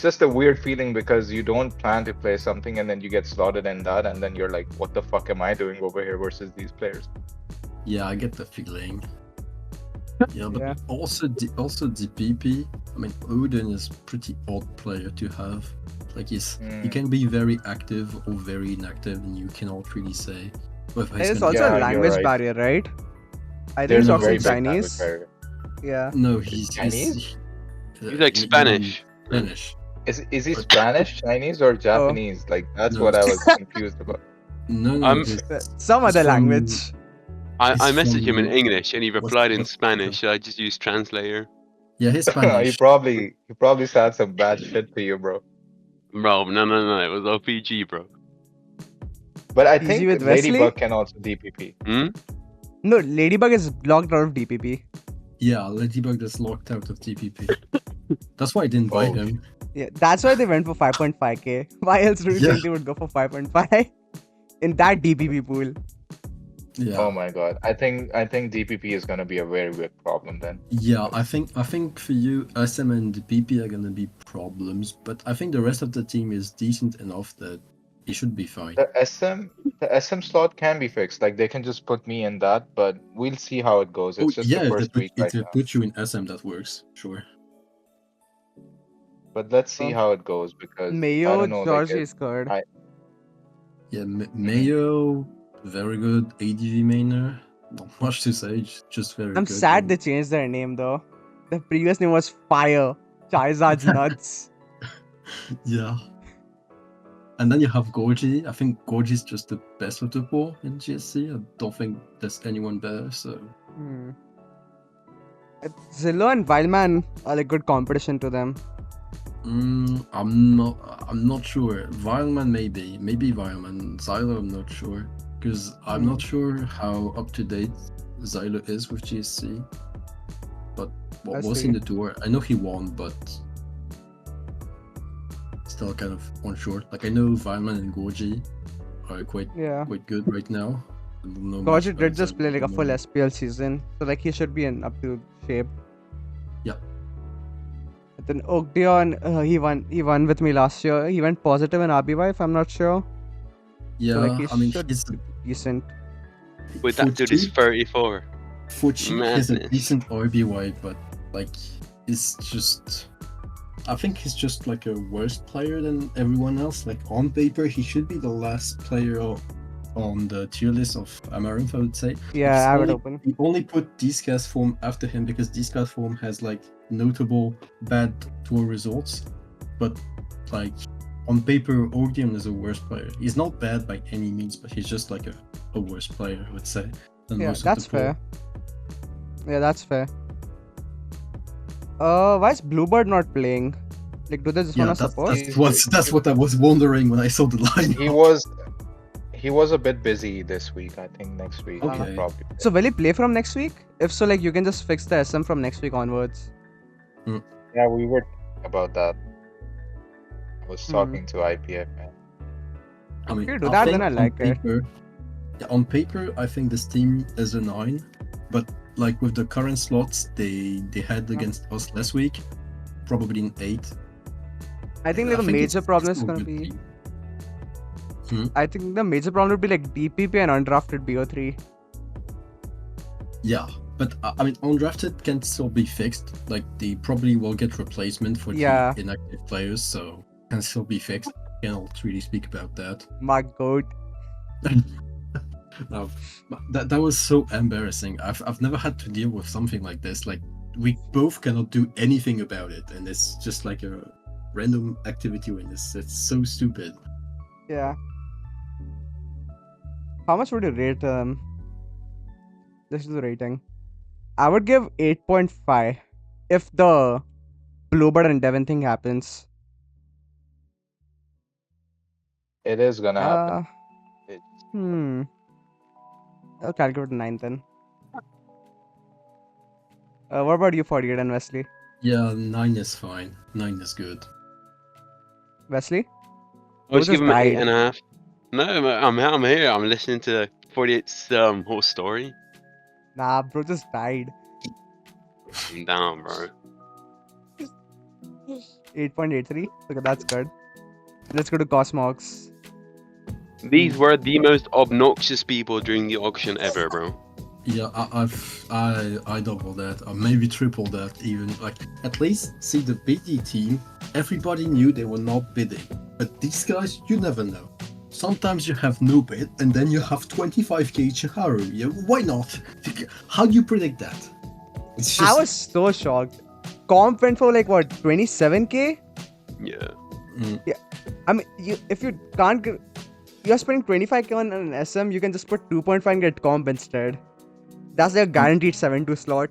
just a weird feeling because you don't plan to play something and then you get slotted in that and then you're like, what the fuck am I doing over here versus these players? yeah, I get the feeling. Yeah, but Yeah. also DPP. I mean, Odin is pretty odd player to have. Like he can be very active or very inactive, and you cannot really say whether he's There's gonna also Yeah, a you're language right. barrier, right? I think There's he a talks very in big language Chinese. barrier. Yeah. No, Chinese? He's like in Spanish. Spanish. Is he But- Spanish, Chinese, or Japanese? Like that's No. what I was confused about. No, I'm- Some he's other from- language. I He's messaged him in from- English and he replied in what- Spanish. So I just used translator. Yeah, he's he Spanish. probably said some bad shit to you, bro. Bro, no, it was OPG, bro. But I Easy think with Wesley? Ladybug can also DPP. Hmm? No, Ladybug is blocked out of DPP. Yeah, Ladybug is locked out of TPP. That's why I didn't buy Oh, him. Yeah, that's why they went for 5.5k. Why else do you Yeah. think they would go for 5.5 in that DPP pool? Yeah. Oh my god. I think DPP is gonna be a very big problem then. Yeah, I think for you, SM and DPP are gonna be problems, but I think the rest of the team is decent enough that it should be fine. The SM slot can be fixed. Like they can just put me in that, but we'll see how it goes. It's just yeah, the if first week they right now. put you in SM, that works. Sure. But let's see Oh. how it goes because I Mayo, don't know. George Like is good. Yeah, Mayo, very good. ADV mainer, not much to say, just very I'm good. sad they changed their name though. The previous name was Fire. Charizard's nuts. Yeah. And then you have Gorgie. I think Gorgie's just the best of the four in GSC. I don't think there's anyone better. So Hmm. Zillow and Wildman are like good competition to them. I'm not sure. Wildman maybe Wildman. Xylo I'm not sure because I'm not sure how up to date Xylo is with GSC. But what Let's was see. in the tour? I know he won, but still kind of unsure. Like I know Wildman and Gorgie are quite good right now. I don't know much Gorgie about did just Xylo play at like the a full moment. SPL season, so like he should be in up to shape. Yeah. But then Oakdion, he won with me last year. He went positive in RBY if I'm not sure. Yeah, So like he I mean should he's be decent. With that dude is 34. For cheap, he's a Madness. decent RBY, but like it's just I think he's just like a worse player than everyone else. Like on paper, he should be the last player on the tier list of Amaranth, I would say. Yeah, I would open. We only put Discast form after him because Discast form has like notable bad tour results, but like on paper, Orgium is a worse player. He's not bad by any means, but he's just like a worse player, I would say. Than Yeah, most of that's the pool. fair. Yeah, that's fair. Why is Bluebird not playing? Like, do they just Yeah, wanna support? that's what I was wondering when I saw the lineup. He was a bit busy this week. I think next week he'll Okay. probably. So will he play from next week? If so, like you can just fix the SM from next week onwards. Yeah, we were talking about that. I was Hmm. talking to IPF. I mean, If you do that, then I think like on it. paper, yeah, on paper, I think this team is a 9, but like with the current slots they had against us last week, probably an 8. I think I like the think major it's problem is still a gonna good be. team. I think the major problem would be like DPP and undrafted BO3. Yeah, but I mean, undrafted can still be fixed. Like they probably will get replacement for Yeah. the inactive players, so can still be fixed. Can't really speak about that. My goat. No, that was so embarrassing. I've never had to deal with something like this. Like we both cannot do anything about it, and it's just like a random activity witness. It's so stupid. Yeah. How much would you rate this is the rating? I would give 8.5 if the Bluebird and Devin thing happens. It is gonna happen. I'll calculate 9 then. What about you, 48 and Wesley? Yeah, 9 is fine. 9 is good. Wesley? I was Who just giving him an died? 8.5. No, I'm here. I'm listening to 48's whole story. Nah, bro just died. I'm down, bro. 8.83. Okay, that's good. Let's go to Cosmox. These were the most obnoxious people during the auction ever, bro. Yeah, I double that, or maybe triple that even. Like at least see the BD team, everybody knew they were not bidding. But these guys, you never know. Sometimes you have no bid, and then you have 25k Chiharu. Yeah, why not? How do you predict that? It's just. I was so shocked. Comp went for like what, 27k? Yeah. I mean, if you can't get, you're spending 25k on an SM, you can just put 2.5 and get comp instead. That's their guaranteed 7-2 slot.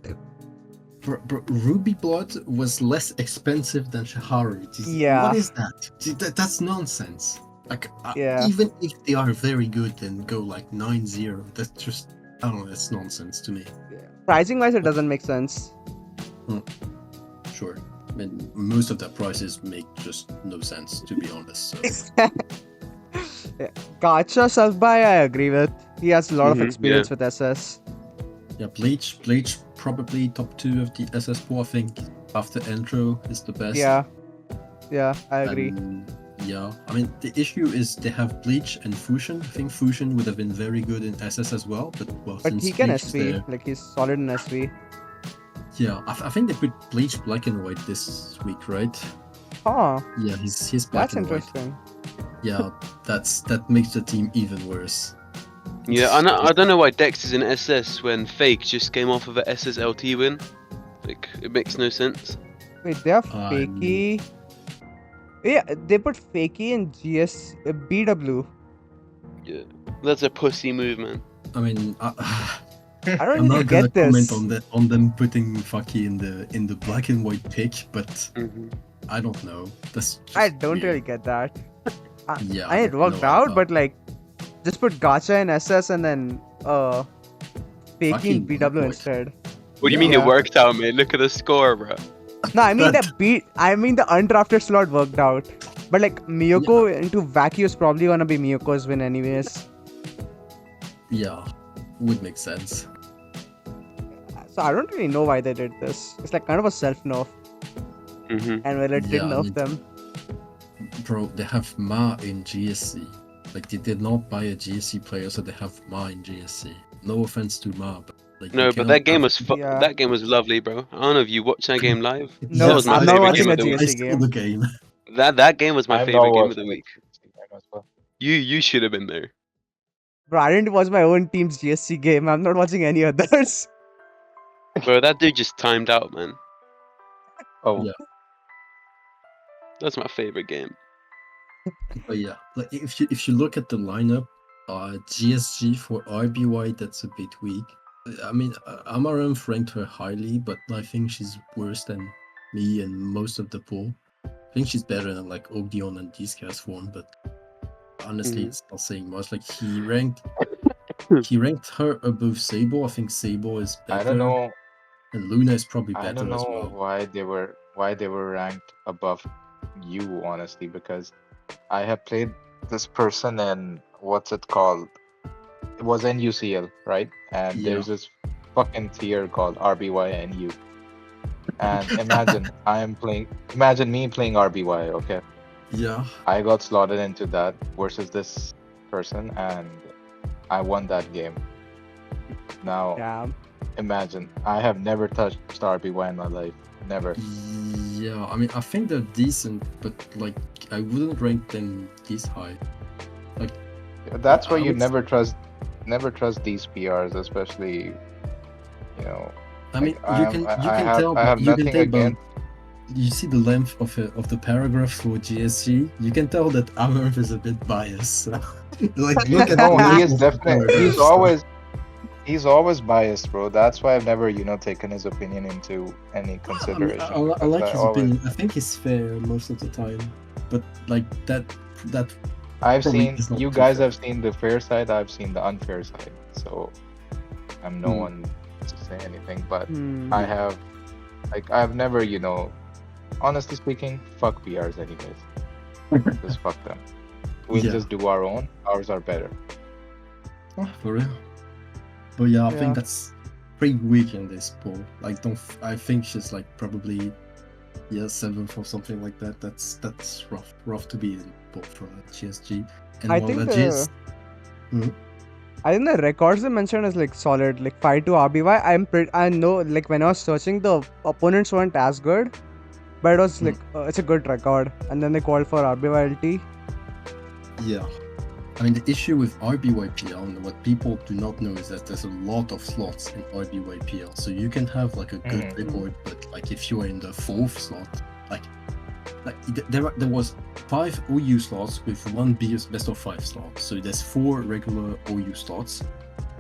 Bro, Ruby Blood was less expensive than Shahari. Yeah. What is that? That's nonsense. Like, Yeah. even if they are very good and go like 9-0, that's just, I don't know, that's nonsense to me. Pricing wise, it doesn't make sense. Sure. I mean, most of the prices make just no sense, to be honest. So. Gacha Salbai, I agree with. He has a lot of Mhm, experience with SS. Yeah, Bleach probably top 2 of the SS pool, I think. After Intro is the best. Yeah, I agree. Yeah, I mean, the issue is they have Bleach and Fusion. I think Fusion would have been very good in SS as well, but well, But since he can Bleach is SV, there, like he's solid in SV. yeah, I think they put Bleach black and white this week, right? Huh, Yeah, he's black that's and white. interesting. Yeah, that makes the team even worse. Yeah, I don't know why Dex is in SS when Fake just came off of a SS LT win. Like, it makes no sense. Wait, they have Fakey. Yeah, they put Fakey in GS BW. Yeah, that's a pussy move, man. I mean, I don't I'm really not gonna get this. comment on them putting Faki in the black and white pick, but Mhm. I don't know. That's just I don't weird. really get that. Yeah, I it worked no, out, but like, just put Gacha in SS and then Fakey in Fucking BW white. instead. What do you mean Yeah. it worked out, man? Look at the score, bro. No, I mean That- the undrafted slot worked out. But like Miyoko into Vacuum is probably gonna be Miyoko's win anyways. Yeah, would make sense. So I don't really know why they did this. It's like kind of a self nerf, Mm-hmm. and well, it did Yeah, I nerf mean- them. Bro, they have Ma in GSC. Like they did not buy a GSC player, so they have Ma in GSC. No offense to Ma, but like No, you but cannot that game have- was Yeah. that game was lovely, bro. I don't know if you watched that game live. No, that was my I'm not favorite watching game a of the week. GSC I saw game. the game. That game was my I'm favorite not game of the watching week. it as well. You should have been there. Bro, I didn't watch my own team's GSC game. I'm not watching any others. Bro, that dude just timed out, man. Oh, Yeah. That's my favorite game. But yeah, like if you look at the lineup, GSG for RBY, that's a bit weak. I mean, Amaranth ranked her highly, but I think she's worse than me and most of the pool. I think she's better than like Ogdion and these guys form, but honestly, it's not saying much. Like he ranked her above Sable. I think Sable is better. I don't know. And Luna is probably I better don't as know well. why they were ranked above you, honestly, because I have played this person in what's it called? It was NUCL, right? And Yeah. there's this fucking tier called RBYNU. And imagine me playing RBY, okay? Yeah. I got slotted into that versus this person and I won that game. Now Yeah. imagine, I have never touched RBY in my life. Never. Yeah, I mean, I think they're decent, but like, I wouldn't rank them this high. Like, That's why I you would- never trust these PRs, especially, you know. I mean, like, you can tell. I have You can nothing tell by against. you see the length of the paragraph for GSC. You can tell that Amaranth is a bit biased. Like, look at No, the he length is of the definitely. paragraphs. He's always biased, bro. That's why I've never, taken his opinion into any I mean, consideration. I because like his always, opinion. I think he's fair most of the time, but like that I've probably seen is not you too guys fair. have seen the fair side. I've seen the unfair side. So I'm no Hmm. one to say anything. But Hmm. I've never, honestly speaking, fuck PRs anyways. Just fuck them. We'll Yeah. just do our own. Ours are better. Oh, for real. But yeah, I Yeah. think that's pretty weak in this poll. Like, I think she's like probably 7th or something like that. That's rough to be in poll for GSG. And I while think the the GS, I think the records they mentioned is like solid, like 5-2 RBY. I know, like when I was searching, the opponents weren't as good, but it was like it's a good record. And then they called for RBYLT. yeah. I mean, the issue with RBYPL and what people do not know is that there's a lot of slots in RBYPL. So you can have like a good record, but like if you are in the 4th slot, like there was 5 OU slots with 1 best of 5 slot. So there's 4 regular OU slots.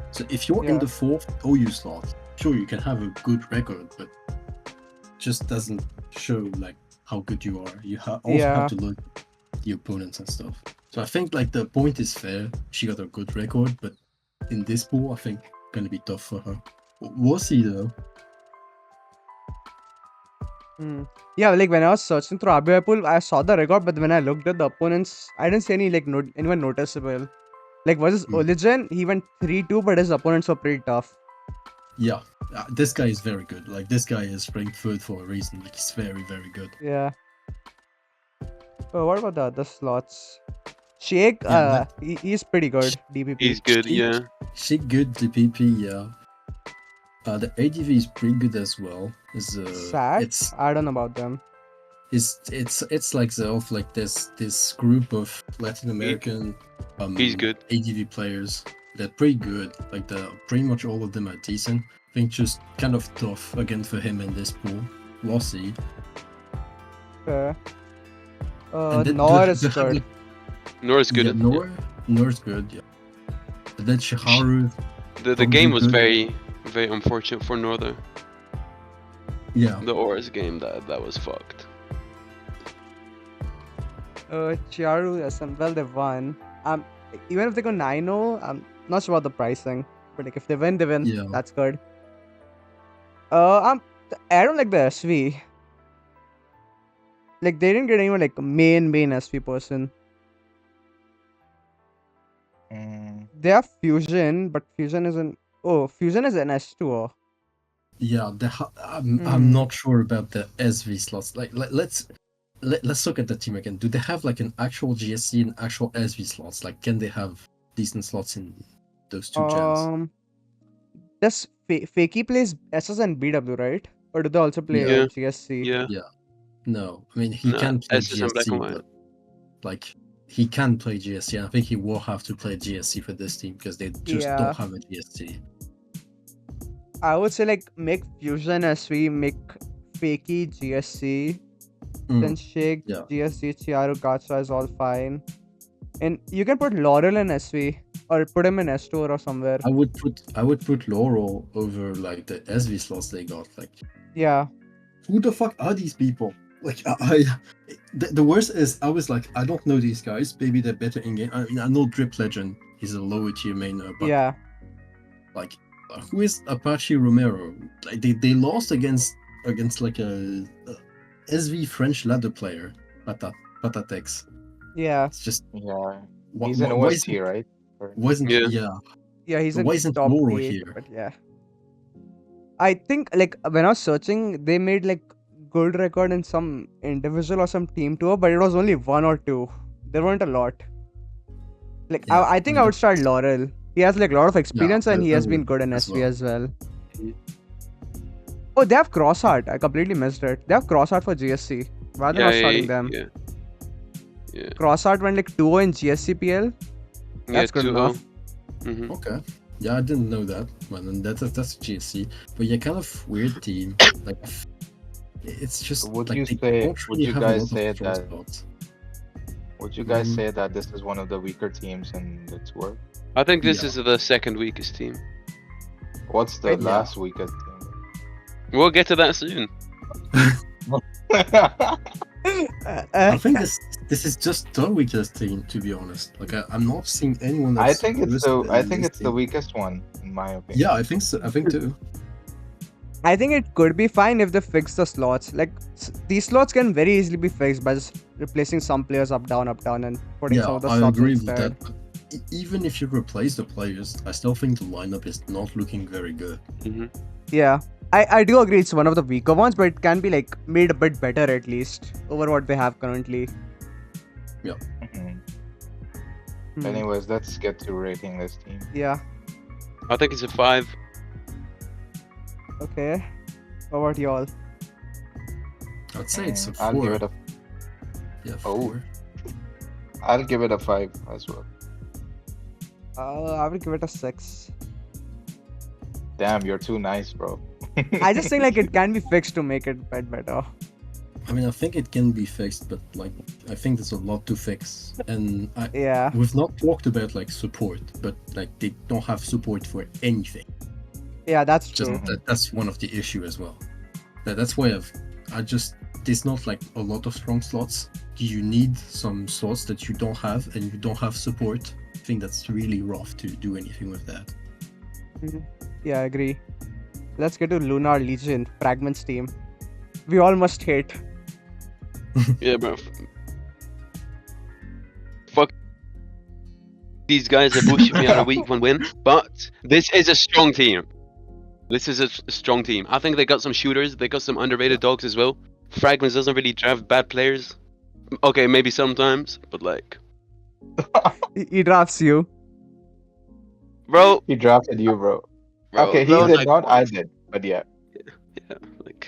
So if you're in the 4th OU slot, sure you can have a good record, but just doesn't show like how good you are. You also have to look at the opponents and stuff. So I think like the point is fair. She got a good record, but in this pool, I think gonna be tough for her. We'll see though. Yeah, like when I was searching through RBY pool, I saw the record, but when I looked at the opponents, I didn't see any like anyone noticeable. Like versus Oligen, he went 3-2, but his opponents were pretty tough. Yeah, this guy is very good. Like this guy is ranked 3rd for a reason. Like he's very, very good. Yeah. What about the other slots? Shake, he's pretty good. DPP. He's good, yeah. She good DPP, yeah. The ADV is pretty good as well. Sad? I don't know about them. It's like there's this group of Latin American he's good. ADV players. They're pretty good. Like pretty much all of them are decent. I think just kind of tough again for him in this pool. We'll see. Nor is good. Nor is good. Yeah, Nor's good, yeah. And then Shiharu. The game was very, very unfortunate for Northern. Yeah. The Oris game that was fucked. Chiaru, well they won. Even if they go 9-0, I'm not sure about the pricing. But like if they win, Yeah. That's good. I don't like the SV. Like they didn't get anyone like main SV person. They have Fusion, but Fusion isn't. Oh, Fusion is an S2. Yeah, I'm not sure about the SV slots. Like let's look at the team again. Do they have like an actual GSC and actual SV slots? Like can they have decent slots in those two gens? Does Fakey plays SS and BW, right? Or do they also play GSC? Yeah. No, I mean he can play SS and black and GSC, white. but like he can play GSC. I think he will have to play GSC for this team because they just don't have a GSC. I would say like make Fusion SV, make Fakey GSC, then Shake GSC, Chiaru Gacha is all fine. And you can put Laurel in SV or put him in S2 or somewhere. I would put Laurel over like the SV slots they got. Like who the fuck are these people? Like, the worst is, I was like, I don't know these guys. Maybe they're better in game. I mean, I know Drip Legend. He's a lower tier mainer, but Yeah. like, who is Apache Romero? Like, they lost against like a SV French ladder player, Patatex. Yeah. It's just Yeah. why, He's an why OST, right? wasn't Yeah. Yeah, he's in why isn't top Loro 8, here? but yeah. I think like when I was searching, they made like good record in some individual or some team tour, but it was only 1 or 2. There weren't a lot. Like Yeah, I think I would start Laurel. He has like a lot of experience and he I has been would good in as SV well. as well. Oh, they have Crossheart. I completely missed it. They have Crossheart for GSC. Why are they not starting them? Yeah. Yeah. Crossheart went like 2-0 in GSCPL. That's good 2-0. enough. Mm-hmm. Okay. Yeah, I didn't know that. Man, that's GSC. But yeah, kind of weird team. Like, it's just Would like you they say? don't Would really you have a guys lot say of strong that? spots. Would you guys say that this is one of the weaker teams in the tour? I think this Yeah. is the second weakest team. What's the Right. last weakest team? We'll get to that soon. I think this is just the weakest team, to be honest. Like, I'm not seeing anyone I that's think it's worse the than this the team. weakest one in my opinion. Yeah, I think so. I think too. I think it could be fine if they fix the slots. Like these slots can very easily be fixed by just replacing some players up down, and putting some Yeah, of the I subs agree with instead. that. But even if you replace the players, I still think the lineup is not looking very good. Mm-hmm. Yeah, I do agree it's one of the weaker ones, but it can be like made a bit better at least over what they have currently. Mhm. Hmm. Anyways, let's get to rating this team. Yeah. I think it's a 5. Okay. How about y'all? I'd say it's a 4. I'll give it a Yeah, Oh. 4. I'll give it a 5 as well. I will give it a 6. Damn, you're too nice, bro. I just think like it can be fixed to make it bit better. I mean, I think it can be fixed, but like, I think there's a lot to fix. And Yeah. we've not talked about like support, but like they don't have support for anything. Yeah, that's Just true. that's one of the issue as well. That's why there's not like a lot of strong slots. You need some slots that you don't have, and you don't have support. I think that's really rough to do anything with that. Yeah, I agree. Let's get to Lunar Legion, Fragments team. We all must hate. Yeah, bro. Fuck. These guys have bullshit me on a week 1 win, but this is a strong team. This is a strong team. I think they got some shooters. They got some underrated dogs as well. Fragments doesn't really draft bad players. Okay, maybe sometimes, but like, He drafts you. bro. He drafted you, bro. Bro, Okay, he bro, did like, not. I did, but yeah. Yeah, like,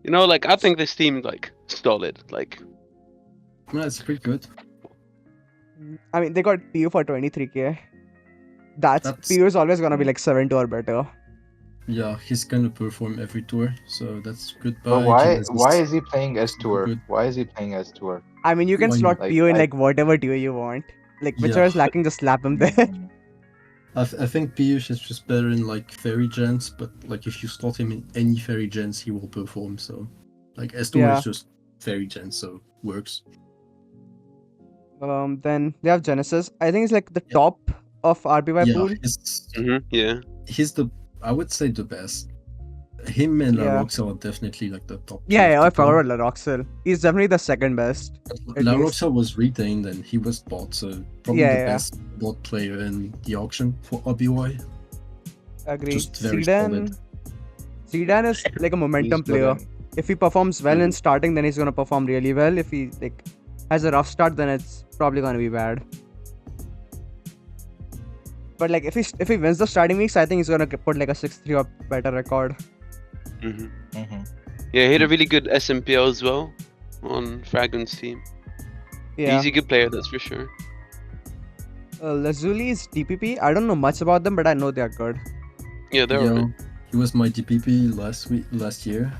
you know, like I think this team like solid. Like, No, it's pretty good. I mean, they got PU for 23k. That's That's- PU is always gonna be like 7 or better. Yeah, he's gonna perform every tour, so that's good. But why is he playing S tour? Good. Why is he playing S tour? I mean, you can Why slot like, PU in I- like whatever tier you want. Like whichever Yeah. is lacking, just slap him there. Mm. I think Piyush is just better in like fairy gens, but like if you slot him in any fairy gens, he will perform. So like S2 Yeah. is just fairy gens, so works. Then they have Genesis. I think it's like the top of RBY Yeah, pool. yeah. he's I would say the best. Him and Yeah. LaRoxa are definitely like the top. Yeah, two I of the forgot about LaRoxel. He's definitely the second best. top. at least. LaRoxa was retained and he was bought, so probably Yeah, the yeah. best bot player in the auction for RBY. Agree. Just very Zidane is like a momentum He's good player. in- If he performs well in starting, then he's gonna perform really well. If he like has a rough start, then it's probably gonna be bad. But like if he wins the starting weeks, I think he's gonna put like a 6-3 or better record. hmm Mhm. Yeah, he had a really good SMPL as well on Fragment's team. Yeah. He's a good player, that's for sure. Lazuli is DPP. I don't know much about them, but I know they are good. Yeah, they're Yeah, alright. he was my DPP last year.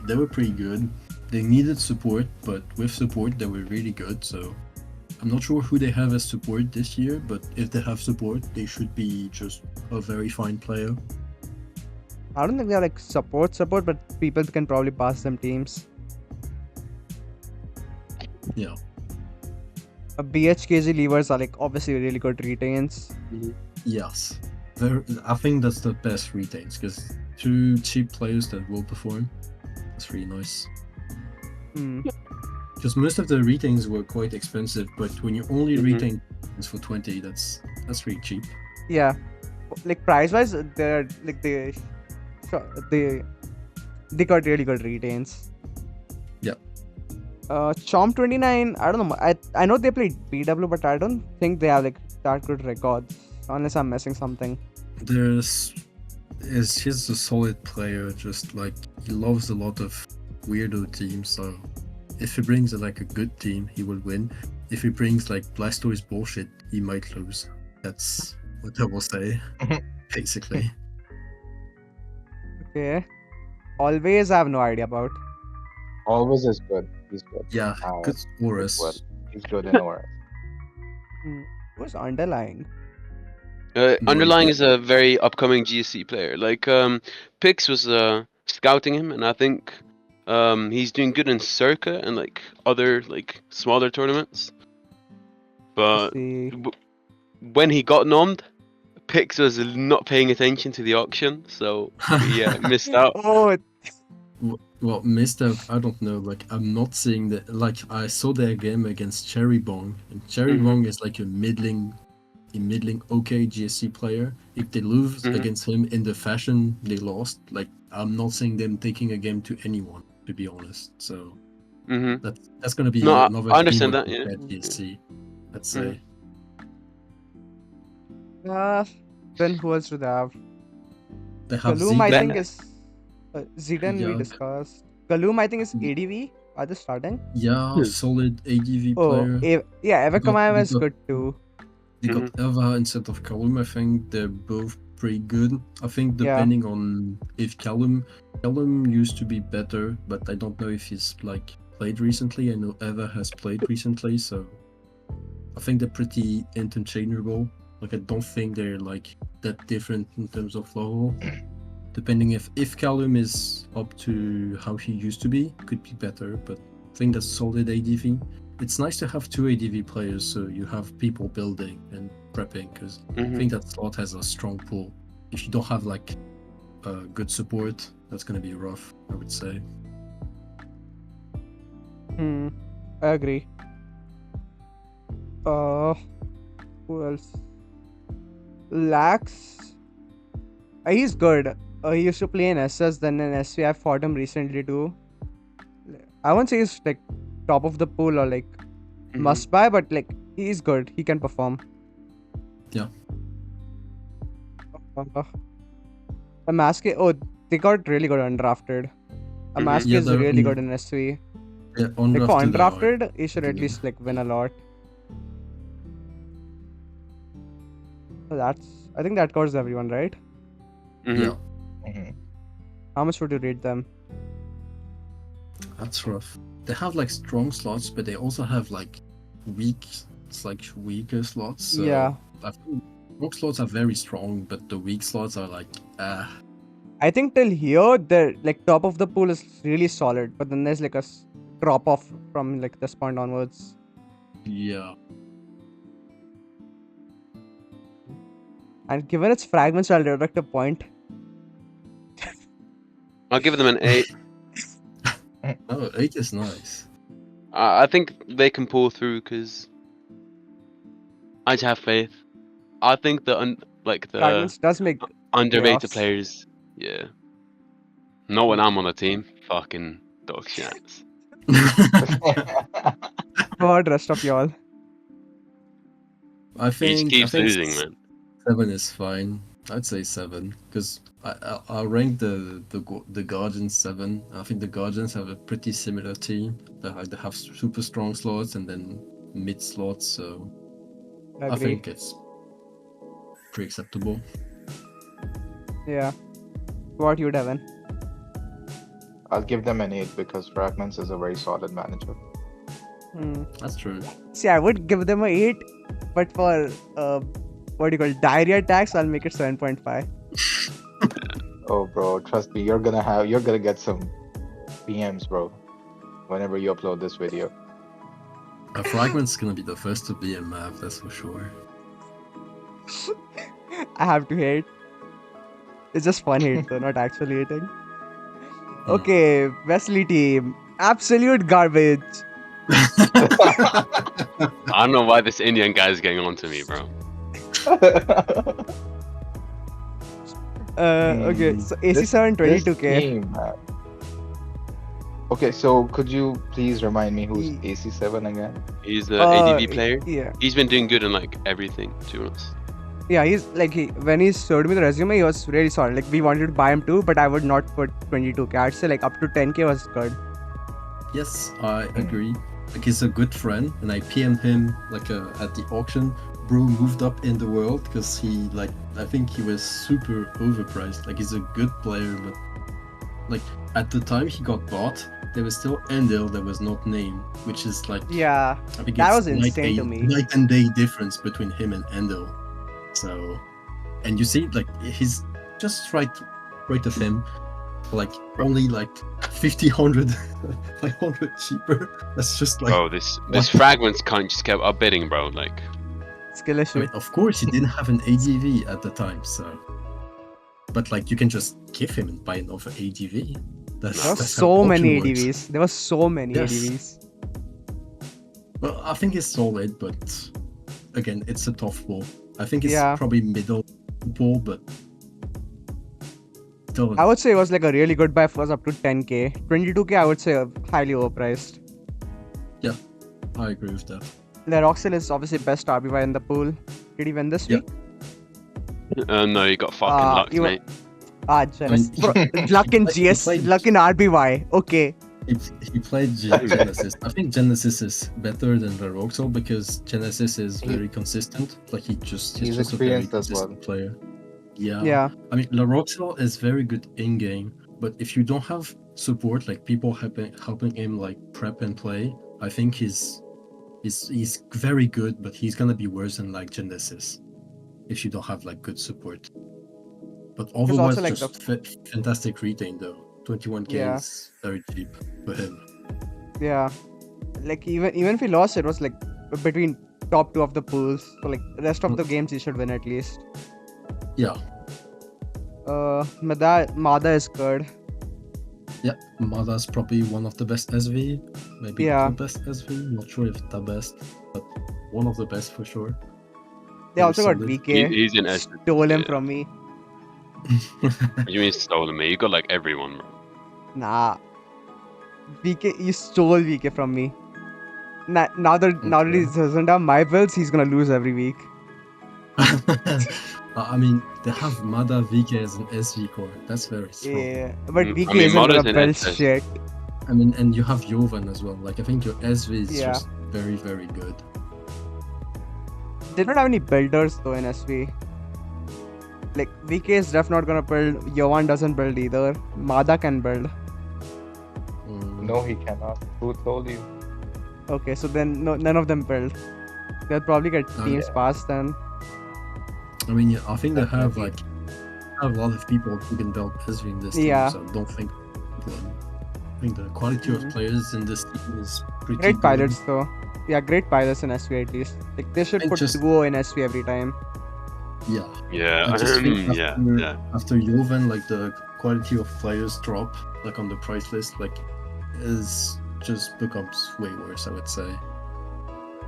They were pretty good. They needed support, but with support they were really good. So I'm not sure who they have as support this year, but if they have support, they should be just a very fine player. I don't think they're like support, but people can probably pass them teams. Yeah. BHKG levers are like obviously really good retains. Yes. I think that's the best retains because 2 cheap players that will perform. That's really nice. Hmm. Because most of the retains were quite expensive, but when you only Mhm. retain for 20, that's really cheap. Yeah, like price wise, they're like they they got really good retains. Yeah. Chomp 29. I don't know. I know they played BW, but I don't think they have like that good records. Unless I'm missing something. He's a solid player, just like he loves a lot of weirdo teams, so if he brings like a good team, he will win. If he brings like Blastoise bullshit, he might lose. That's what I will say, basically. Okay. Always, I have no idea about. Always is good. He's good. Yeah, good Well, Horus. he's good in ORS. Who's underlying? Underlying is a very upcoming GSC player. Like Pix was scouting him, and I think he's doing good in Circa and like other like smaller tournaments. But See. when he got nommed, Pix was not paying attention to the auction, so yeah, missed out. Oh, Well, missed out. I don't know. Like, I'm not seeing that. Like, I saw their game against Cherry Bong, and Cherry Mhm. Bong is like a middling okay GSC player. If they lose Mhm. against him in the fashion they lost, like, I'm not seeing them taking a game to anyone, to be honest. So Mhm. that's gonna be No, another I team understand with that. Yeah. bad GSC. Let's Mhm. say. then who else do they have? They have Kaloom, I Zeke. think is Zidane. We Yeah. discussed. Kaloom, I think is ADV. Are they starting? Yeah, solid ADV Oh, player. yeah, They got- Everkamaya they is got- good too. They got Eva instead of Callum. I think they're both pretty good. I think depending on if Callum used to be better, but I don't know if he's like played recently. I know Eva has played recently, so I think they're pretty interchangeable. Like I don't think they're like that different in terms of level. Depending if Callum is up to how he used to be, could be better, but I think that's solid ADV. It's nice to have 2 ADV players, so you have people building and prepping, because I think that slot has a strong pull. If you don't have like good support, that's gonna be rough, I would say. I agree. Who else? Lax. He's good. He used to play in SS, then in SV. I fought him recently too. I won't say he's like top of the pool or like must buy, but like he's good. He can perform. Yeah. A Mask. Oh, they got really good undrafted. A Mask Yeah, is they're really good in SV. Yeah, Like for undrafted are undrafted, he should at good. least like win a lot. So I think that covers everyone, right? Yeah, Mhm. How much would you rate them? that's rough. They have like strong slots, but they also have like weaker slots. So Yeah. I think strong slots are very strong, but the weak slots are like I think till here, the like top of the pool is really solid, but then there's like a drop off from like this point onwards. yeah. And given its fragments, I'll deduct a point. I'll give them an 8. Oh, 8 is nice. I think they can pull through because I just have faith. I think the Fragments does make underrated playoffs. players, yeah. Not when I'm on a team. Fucking dog shits. For the rest of y'all. I He just think keeps losing, man. 7 is fine. I'd say 7 because I'll rank the Guardians 7. I think the Guardians have a pretty similar team. They have super strong slots and then mid slots, so I think it's pretty acceptable. Yeah. What you, Devin? I'll give them an 8 because Fragments is a very solid manager. That's true. See, I would give them a 8, but for what do you call it, diarrhea tax, I'll make it 7.5. Oh, bro, trust me, you're gonna get some PMs, bro, whenever you upload this video. Fragment's gonna be the first to be a map, that's for sure. I have to hate. It's just fun hate though, not actually hating. Okay, Wesley team. Absolute garbage. I don't know why this Indian guy is getting on to me, bro. Okay, so AC7 This 22k. team, man. Okay, so could you please remind me who's Ye- AC7 again? He's the ADV player. Yeah. He's been doing good in like everything, to be honest. Yeah, he's like when he showed me the resume, he was really solid. Like we wanted to buy him too, but I would not put 22k. I'd say like up to 10k was good. Yes, I agree. Like he's a good friend, and I PM'd him like at the auction. Bro moved up in the world because he like I think he was super overpriced. Like he's a good player, but like at the time he got bought, there was still Endil that was not named, which is like Yeah, I think that it's was insane to me. night and day difference between him and Endil. So, and you see like he's just right of him. Like only like 1,500 500 cheaper. That's just like Bro, this what? fragments cunt just kept upbidding, bro. Like, Skill I issue. mean, of course he didn't have an ADV at the time, so but like you can just give him and buy another ADV. There That's were how so many auction works. ADVs. There were so many Yes. ADVs. Well, I think it's solid, but again, it's a tough ball. I think it's Yeah. probably middle ball, but still. I would say it was like a really good buy for us up to 10k. 22k, I would say highly overpriced. Yeah, I agree with that. Leroxil is obviously best RBY in the pool. Did he win this Yeah. week? no, you got fucking luck, you were- mate. Genesis. I mean, Bro, luck in he GS, played- luck in RBY. Okay. He played Genesis. I think Genesis is better than Veroxel because Genesis is very consistent. Like he's He's just a very experienced as well. consistent player. Yeah. Yeah. I mean, Laroxel is very good in game, but if you don't have support, like people helping him like prep and play, I think he's very good, but he's gonna be worse than like Genesis if you don't have like good support. But also, otherwise, like, just fantastic retain though. 21k Yeah. is very cheap for him. Yeah. Like even if he lost, it was like between top two of the pools. So like the rest of the games he should win at least. Yeah, Mada is good. yeah. Mada's probably one of the best SV, maybe Yeah. the best SV. Not sure if the best, but one of the best for sure. They Very also got solid. VK. He's in S. Stole him yeah. from me. What do you mean stolen me? You got like everyone, bro. Nah. VK, you stole VK from me. Now that he doesn't have my builds, he's gonna lose every week. I mean, they have Mada VK as an SV core. That's very strong. Yeah, but I VK mean, isn't Mada's gonna an build SS. shit. I mean, and you have Jovan as well. Like, I think your SV is Yeah. just very, very good. They don't have any builders though in SV. Like VK is def not gonna build. Yovan doesn't build either. Mada can build. No, he cannot. Who told you? Okay, so then none of them build. They'll probably get teams yeah. passed then. I mean, yeah, I think they have Definitely. like a lot of people who can build SV in this Yeah. team. So I don't think. I think the quality of players in this team is pretty Great good. pilots though. Yeah, great pilots in SV at least. Like they should And put just- duo in SV every time. Yeah. Yeah, I just think yeah, after, yeah. after Jovan, like the quality of players drop, like on the price list, like is just becomes way worse. I would say.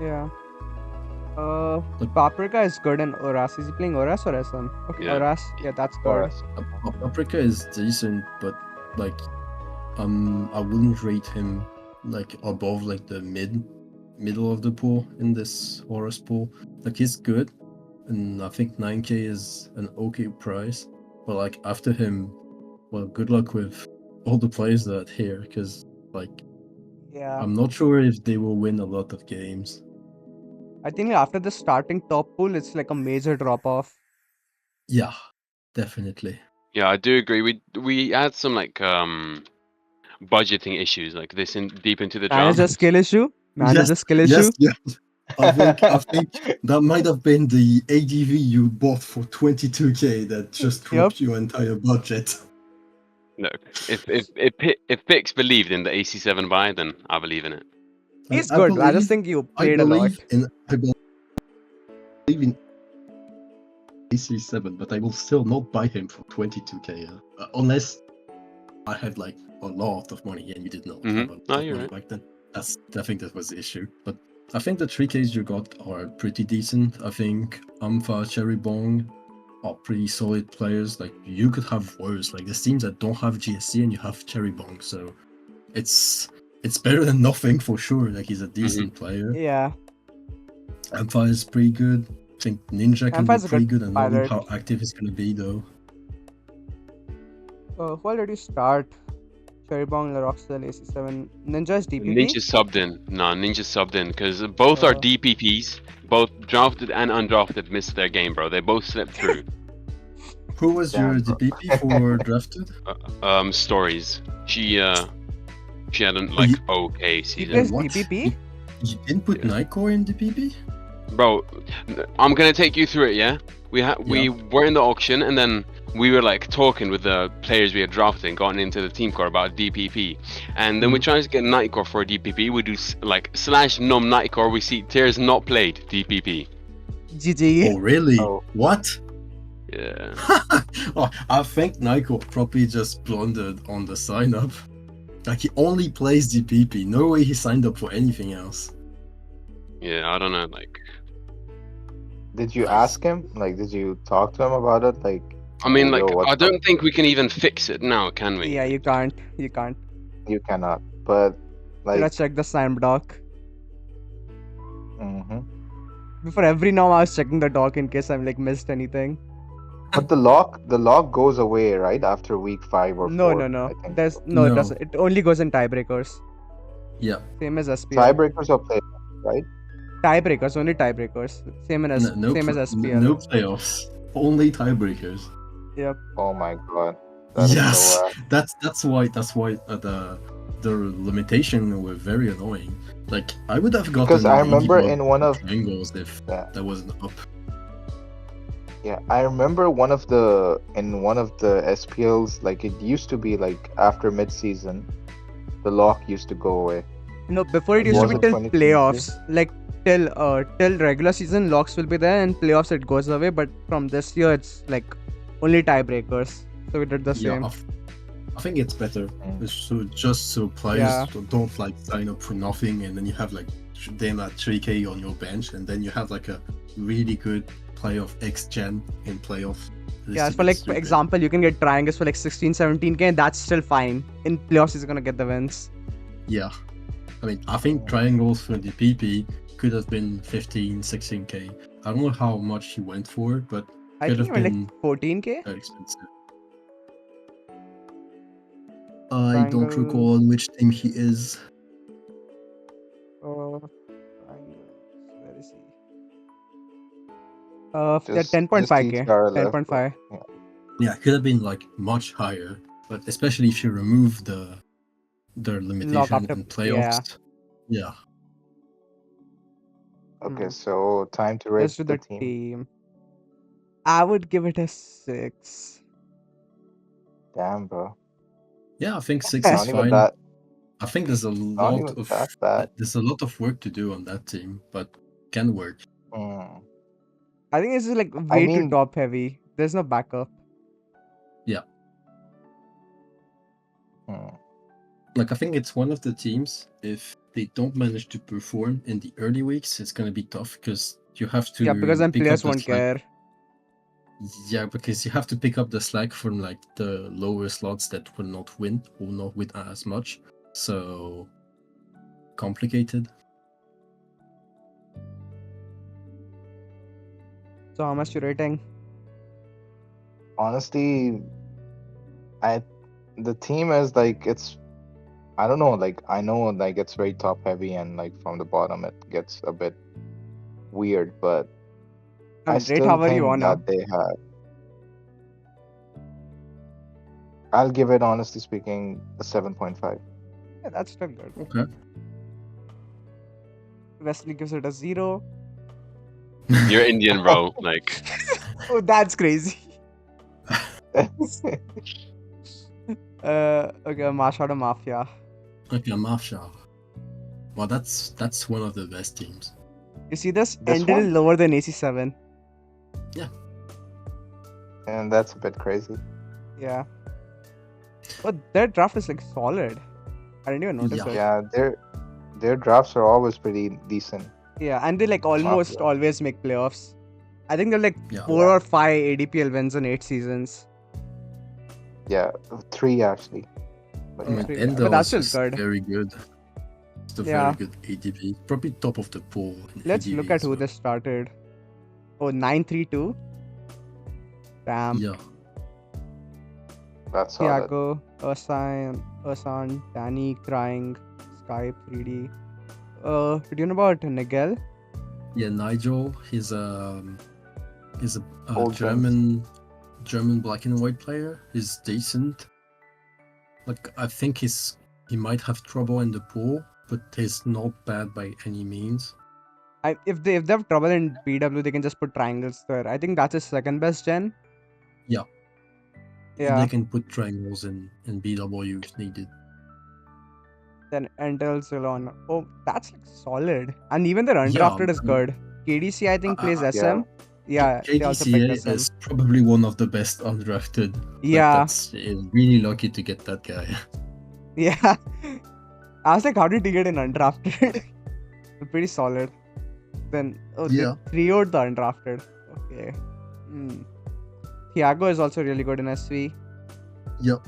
Yeah. Like- Paprika is good in Oras. Is he playing Oras or SM? Okay, Yeah. Oras. Yeah, that's good. For us. Paprika is decent, but like, I wouldn't rate him like above like the middle of the pool in this Horus pool. Like he's good, and I think 9k is an okay price. But like after him, well, good luck with all the players that are here, because like Yeah. I'm not sure if they will win a lot of games. I think after the starting top pool, it's like a major drop off. Yeah, definitely. Yeah, I do agree. We had some like budgeting issues like this in deep into the draft. Manager skill issue. Manager skill yes, issue. yes. I think that might have been the ADV you bought for 22k that just dropped your entire budget. Look, if Pix believed in the AC7 buy, then I believe in it. He's I good. I just believe think you I played a lot. believe in AC7, but I will still not buy him for 22k unless I had like a lot of money and you did not have a lot No, of you're money right. back then. I think that was the issue. But I think the 3Ks you got are pretty decent. I think Ampha, Cherry Bong are pretty solid players. Like you could have worse. Like there's teams that don't have GSC and you have Cherry Bong, so it's better than nothing for sure. Like he's a decent player. Yeah. Ampha is pretty good. I think Ninja can Ampha be is a pretty good good, and I don't know pilot. how active he's gonna be though. Who already start? Cherry Bong, Laroxel, AC7. Ninja is DPP? Ninja subbed in. No, Ninja subbed in because both are DPPs. Both drafted and undrafted missed their game, bro. They both slipped through. Who was your Damn, bro. DPP for drafted? Stories. She hadn't Oh, like you- okay He season. plays What? DPP? You didn't put Yeah. Nightcore in DPP? Bro, I'm gonna take you through it. Yeah, we were in the auction and then we were like talking with the players we had drafted and gotten into the team core about DPP, and then we tried to get Nightcore for DPP. We do like /num Nightcore. We see tiers not played DPP. GG. Oh really? Oh. What? Yeah. Oh, I think Nightcore probably just blundered on the sign up. Like he only plays DPP. No way he signed up for anything else. Yeah, I don't know. Like, Did you Nice. ask him? Like, did you talk to him about it? Like, I mean, yo, like, what's I up? don't think we can even fix it now, can we? Yeah, you can't. You can't. You cannot. But Should I like, check the Slime doc? mhm. Before every now I was checking the doc in case I'm like missed anything. But the lock goes away, right? After week 5 or 4. No. I think There's so. no, it No. doesn't. It only goes in tiebreakers. Yeah. Same as SPL. Tiebreakers or play, right? Tiebreakers, only tiebreakers. Same as same as SPL. No playoffs. Only tiebreakers. Yep. Oh my god. That is Yes, so that's why the limitation were very annoying. Like I would have gotten Because I an remember Indie in one of triangles if Yeah. that wasn't up. Yeah, I remember one of the SPLs, like it used to be like after mid-season, the lock used to go away. No, before it Like, used to be was it till 2023? playoffs. Like till regular season locks will be there and playoffs it goes away. But from this year it's like only tiebreakers. So we did the same. I think it's better. So players Yeah. don't like sign up for nothing, and then you have like then at 3k on your bench, and then you have like a really good playoff X gen in playoffs. Yeah, for like for example, you can get triangles for like 16, 17k and that's still fine. In playoffs he's gonna get the wins. Yeah, I mean I think triangles for the PP could have been 15, 16k. I don't know how much he went for, but I could think have even been like 14k. very expensive. I don't Triangles. recall which team he is. Triangles. Where is he? Yeah, Just 10.5k. TTR left, 10.5. yeah. Yeah, it could have been like much higher, but especially if you remove the limitation after- in playoffs. Yeah. Okay, so time to rate Let's do the the team. team. I would give it a 6. Damn, bro. Yeah, I think 6 Not is even fine. that. I think there's a lot even of that bad. there's a lot of work to do on that team, but can work. Mm. I think this is like I way too mean- top heavy. There's no backup. Mm. Like I think it's one of the teams, if they don't manage to perform in the early weeks, it's gonna be tough because you have to Yeah, because then pick players up the won't slack. care. Yeah, because you have to pick up the slack from like the lower slots that will not win as much. So complicated. So how much you rating? Honestly, the team is like I don't know, like I know like it's very top heavy and like from the bottom it gets a bit weird, but I Rate still however you think wanna. that they have. I'll give it, honestly speaking, a 7.5. Yeah, that's still good. Okay. Wesley gives it a 0. You're Indian, bro. Like, Oh, that's crazy. Okay, Marshadow Mafia. Okay, Mafia. Well, that's one of the best teams. You see this? This Ended one? lower than AC7. And that's a bit crazy. Yeah. But their draft is like solid. I didn't even notice Yeah. it. Yeah, their drafts are always pretty decent. Yeah, and they like almost Mafia. always make playoffs. I think they're like Yeah. 4 or 5 ADPL wins in 8 seasons. Yeah, 3 actually. But I mean, yeah. Three, Ender but that's was still just good. very good. It's a Yeah. very good ADV. Probably top of the pool. In Let's ADV look at as who well. they started. Oh, 9-3-2. Damn. Yeah. That's solid. Thiago, Ursan, Danny, Crying, Skype, 3D. Do you know about Nigel? Yeah, Nigel. He's a Old German black and white player. He's decent. Like I think he might have trouble in the pool, but he's not bad by any means. If they have trouble in BW, they can just put triangles there. I think that's his second best gen. Yeah. Yeah. They can put triangles in BW if needed. Then Entel Zilon. Oh, that's like solid. And even their Yeah, undrafted is good. KDC I think plays SM. yeah. Yeah, they also picked KDCA SM. is probably one of the best undrafted. Yeah. That's really lucky to get that guy. Yeah. I was like, how did he get in undrafted? Pretty solid. Then Yeah. they 3-0'd the undrafted. Okay. Thiago is also really good in SV. Yep.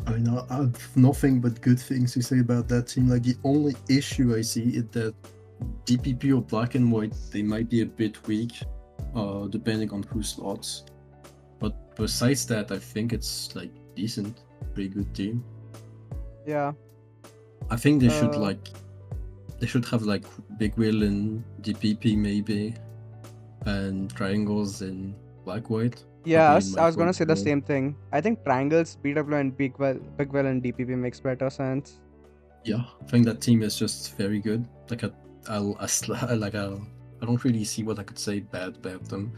I mean, I have nothing but good things to say about that team. Like, the only issue I see is that DPP or black and white, they might be a bit weak, depending on who slots. But besides that, I think it's like decent, pretty good team. Yeah. I think they should Uh, they should have like Big Will in DPP maybe, and triangles in black white. Yeah, Probably I was gonna say the Michael same thing. I think triangles, BW, and Big Well, and DPP makes better sense. Yeah, I think that team is just very good. Like I don't really see what I could say bad about them.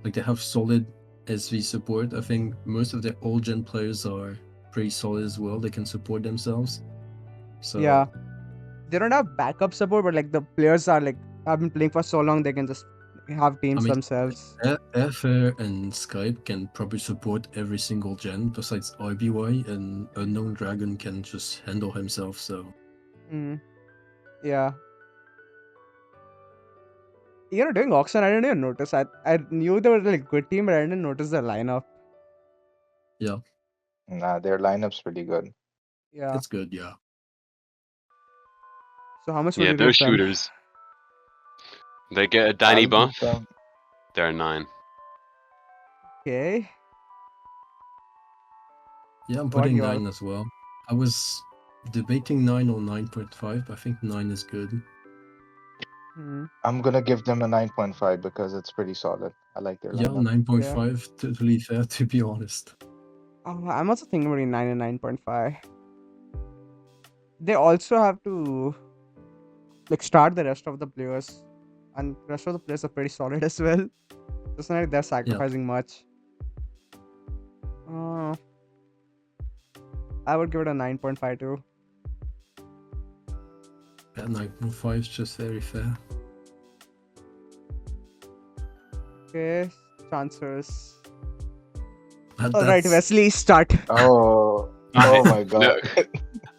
Like they have solid SV support. I think most of their old gen players are pretty solid as well. They can support themselves. So Yeah. They don't have backup support, but like the players are like have been playing for so long, they can just have teams mean, themselves. Airfare and Skype can probably support every single gen besides IBY, and Unknown Dragon can just handle himself. So Yeah. Doing auction, I didn't even notice. I knew they were like good team, but I didn't notice the lineup. yeah, Nah, their lineup's pretty good. Yeah. it's good. Yeah. So how much would Yeah, you they're rate them? shooters. They get a Danny I'll buff. give them- They're a 9. Okay. Yeah, I'm What putting your- 9 as well. I was debating 9 or 9.5. I think 9 is good. I'm gonna give them a 9.5 because it's pretty solid. I like their Yeah, lineup. 9.5, totally fair, to be honest. I'm also thinking between 9 and 9.5. They also have to like start the rest of the players, and the rest of the players are pretty solid as well. It's not like they're sacrificing much. I would give it a 9.5 too. Yeah, 9.5 is just very fair. Okay, transfers. But All right, that's- Wesley, start. Oh, oh my god. Look,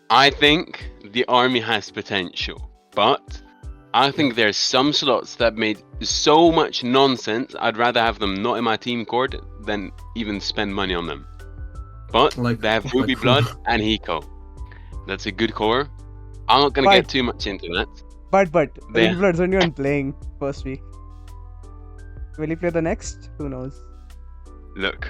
I think the army has potential, but I think there's some slots that made so much nonsense. I'd rather have them not in my team cord than even spend money on them. But they have Ruby who? Blood and Hiko. That's a good core. I'm not gonna But- get too much into that. But They- Ruby Blood's only on playing first week. Will he play the next? Who knows? Look,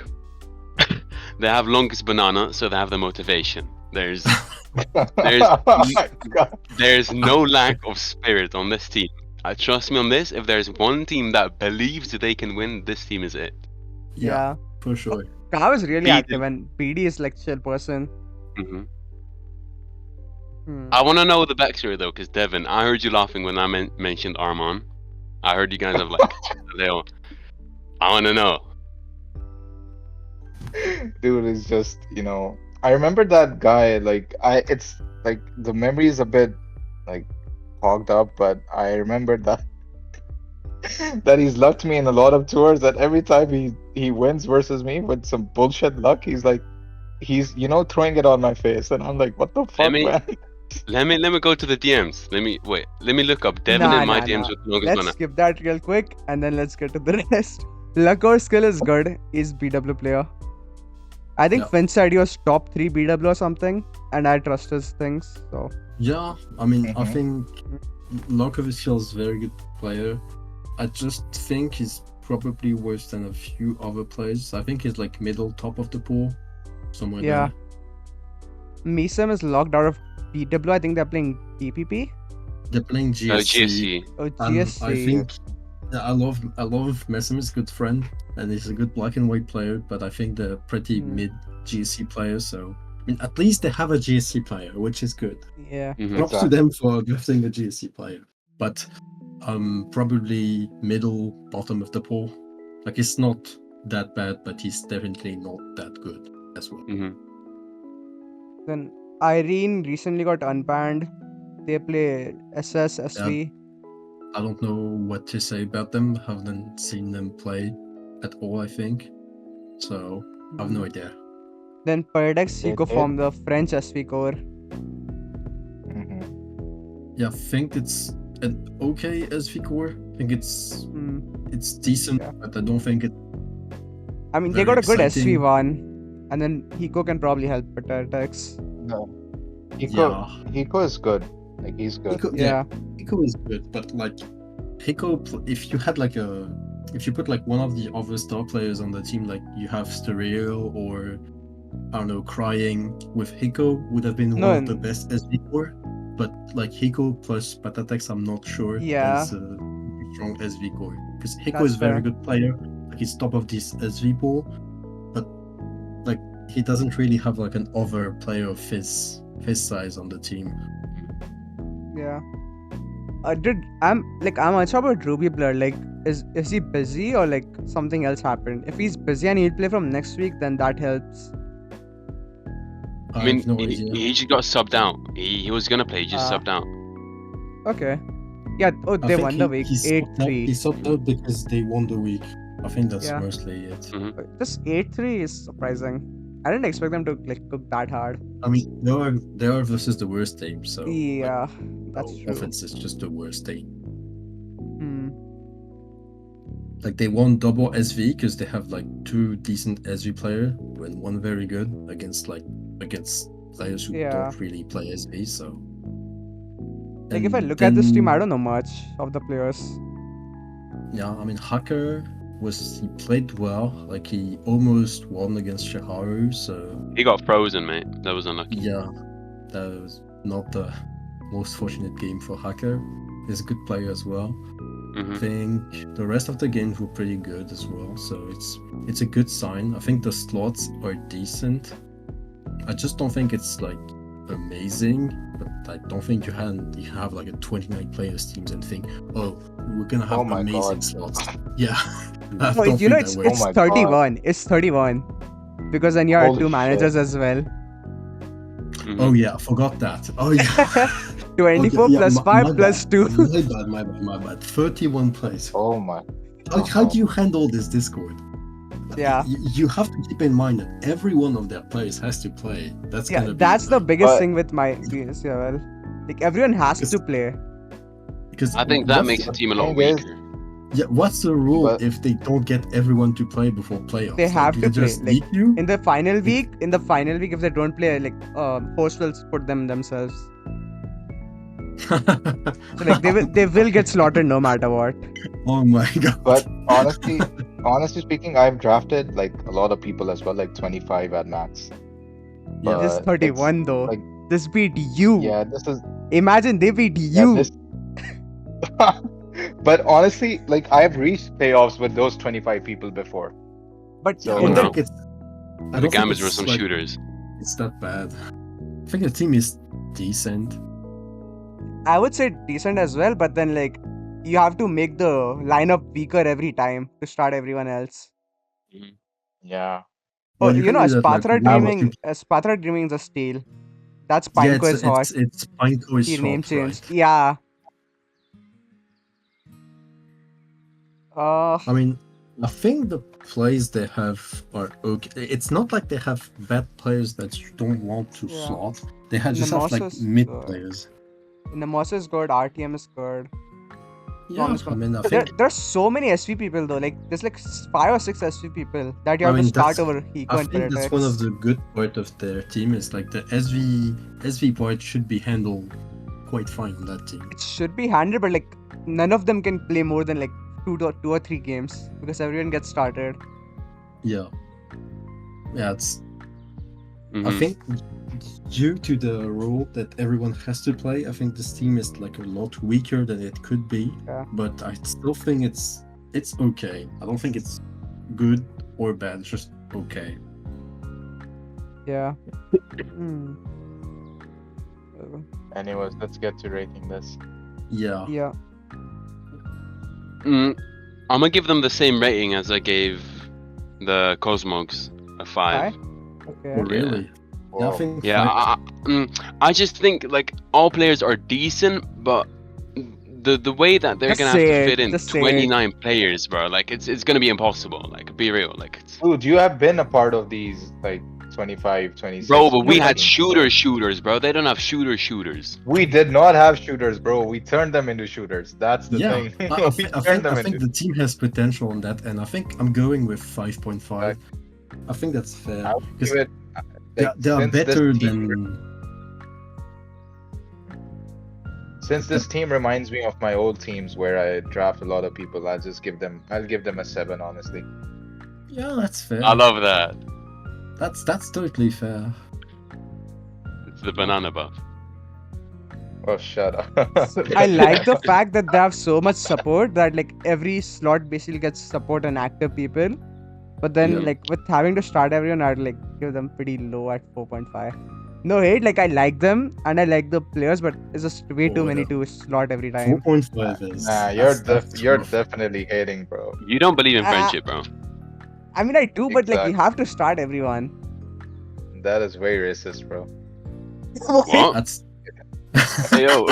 they have longest banana, so they have the motivation. There's Oh my god. there's no lack of spirit on this team. Trust me on this. If there's one team that believes they can win, this team is it. Yeah, for sure. Kav is really BD. active, and BD is like chill person. hmm I want to know the backstory though, because Devin, I heard you laughing when I mentioned Armon. I heard you guys have like a little. I want to know. Dude is just, I remember that guy. Like it's like the memory is a bit like fogged up, but I remember that that he's lucked me in a lot of tours. That every time he wins versus me with some bullshit luck, he's throwing it on my face, and I'm like, what the Let fuck, me man? let me go to the DMs. Let me look up Devin Nah, in my nah, DMs nah. with Smogon Let's Runner. skip that real quick and then let's get to the rest. Luck or skill is good. He's BW player. I think Yeah. Finch said he was top 3 BW or something, and I trust his things. So Yeah, I mean, I Mhm. think Lokovic feels very good player. I just think he's probably worse than a few other players. I think he's like middle top of the pool, somewhere yeah, there. Misem is locked out of BW. I think they're playing TPP. They're playing GSC, GSC. Oh, and I GSC. think I love Messam is a good friend, and he's a good black and white player. But I think they're pretty Hmm. mid GSC players. So I mean, at least they have a GSC player, which is good. Yeah. Mhm. Props to them for drafting a GSC player. But probably middle bottom of the pool. Like it's not that bad, but he's definitely not that good as well. Mhm. Then Irene recently got unbanned. They play SS, SV. I don't know what to say about them. Haven't seen them play at all, I think. So I have no idea. Then Paradex, he They go did. from the French SV core. Mhm. Yeah, I think it's an okay SV core. I think it's Hmm. decent, Yeah. but I don't think it. I mean, they Very got a good exciting. SV one, and then Hiko can probably help Paradex. No, Yeah, Hiko is good. Like he's good. Yeah. Hiko is good, but like if you had like if you put like one of the other star players on the team, like you have Stereo or I don't know, Crying with Hiko would have been No, one of the best SV core. But like Hiko plus Patatex, I'm not sure that Yeah. is a strong SV core because Hiko That's is a very fair. good player. Like he's top of this SV pool, but like he doesn't really have like an other player of his size on the team. Yeah. I'm unsure about Ruby Blur. Like, is he busy or like something else happened? If he's busy and he'll play from next week, then that helps. I I mean, have no he, idea. he just got subbed out. He was gonna play, he just Ah. subbed out. Okay. Yeah. Oh, I they think won the week. he 8-3. subbed out because they won the week. I think that's Yeah. mostly it. Mhm. This 8-3 is surprising. I didn't expect them to like cook that hard. I mean, they are versus the worst team, so like, Yeah, that's true. offense is just the worst team. Hmm. Like they won double SV because they have like two decent SV player and one very good against players who Yeah. don't really play SV. So Like if I and look at this team, I then- don't know much of the players. Yeah, I mean Hacker he played well. Like he almost won against Shaharu. So He got frozen, mate. That was unlucky. yeah, that was not the most fortunate game for Hacker. He's a good player as well. I Mhm. think the rest of the games were pretty good as well, so it's a good sign. I think the slots are decent. I just don't think it's like amazing, but I don't think you have like a 29 players teams and think, oh, we're gonna have Oh my amazing God. slots. Yeah, I No, don't you know think it's that works. Oh my God. 31. It's 31 because then you have Holy two managers shit. as well. Mhm. Oh yeah, I forgot that. Oh yeah. 24 Okay, yeah, plus my 5 plus bad. 2. My bad. 31 plays. Oh my. How do you handle this Discord? Yeah. You have to keep in mind that every one of their players has to play. That's Yeah, gonna be that's the like, biggest But- thing with my teams. Yeah, well, like everyone has Because- to play. because I think that what's makes the, the team a lot thing is- weaker. yeah. What's the rule But- if they don't get everyone to play before playoffs? They have do to they play, just like, leave you? In the final week, if they don't play, like host will put them themselves. So like they will get slaughtered no matter what. Oh my god. But honestly speaking, I've drafted like a lot of people as well, like 25 at max. Yeah. This But 31 it's, though. like, This beat you. yeah, this is Imagine they beat yeah, you. this. But honestly, like I've reached playoffs with those 25 people before. But So- I in don't the, think it's. I The don't think Gambas were it's, some like, shooters. It's that bad. I think the team is decent. I would say decent as well, but then like you have to make the lineup weaker every time to start everyone else. Yeah. Oh, Well, you you can know, do that like Spatra Dreaming is a steal. That's yeah, Pineco is hot. it's Pineco is He name short, changed. right? Yeah. I mean, I think the plays they have are okay. It's not like they have bad players that you don't want to Yeah. slot. They just have like Nemesis mid good. players. Nemesis is good. RTM is good. Yeah, I mean, I But think there's so many SV people though. Like there's like 5 or 6 SV people that you I have to mean start that's over Hiko I and think that's one of Politics. the good part of their team is like the SV part should be handled quite fine on that team. It should be handled, but like none of them can play more than like two or three games because everyone gets started. Yeah, it's I Mhm. think due to the role that everyone has to play, I think this team is like a lot weaker than it could be. Yeah. But I still think it's okay. I don't think it's good or bad. It's just okay. Yeah. Hmm. Anyways, let's get to rating this. Yeah. Yeah. I'm gonna give them the same rating as I gave the Cosmogs, a 5. Okay. Oh, really? Yeah, I Whoa. think Yeah, I just think like all players are decent, but the way that they're Just gonna have say to it, fit in just say it. 29 players, bro, like it's gonna be impossible. Like, be real, like. Dude, you have been a part of these like 25, 26. Bro, but we No, had teams, shooters, bro. They don't have shooters. We did not have shooters, bro. We turned them into shooters. That's the yeah. thing. I We think turned them the team has potential on that, and I think I'm going with 5.5. I think that's fair. I'll Because give it. they Like, are since this better team- than. Since this team reminds me of my old teams where I draft a lot of people, I'll give them a 7, honestly. Yeah, that's fair. I love that. That's totally fair. It's the banana buff. Oh, shut up. So I like the fact that they have so much support that like every slot basically gets support and active people. But then Yeah. like with having to start everyone, I'd like give them pretty low at 4.5. No hate, like I like them and I like the players, but it's just way too Oh, many yeah. to slot every time. 4.5 is. Nah, you're rough. definitely hating, bro. You don't believe in Ah. friendship, bro. I mean I do, but like you Exactly. have to start everyone. That is very racist, bro. What? That's. Hey, yo,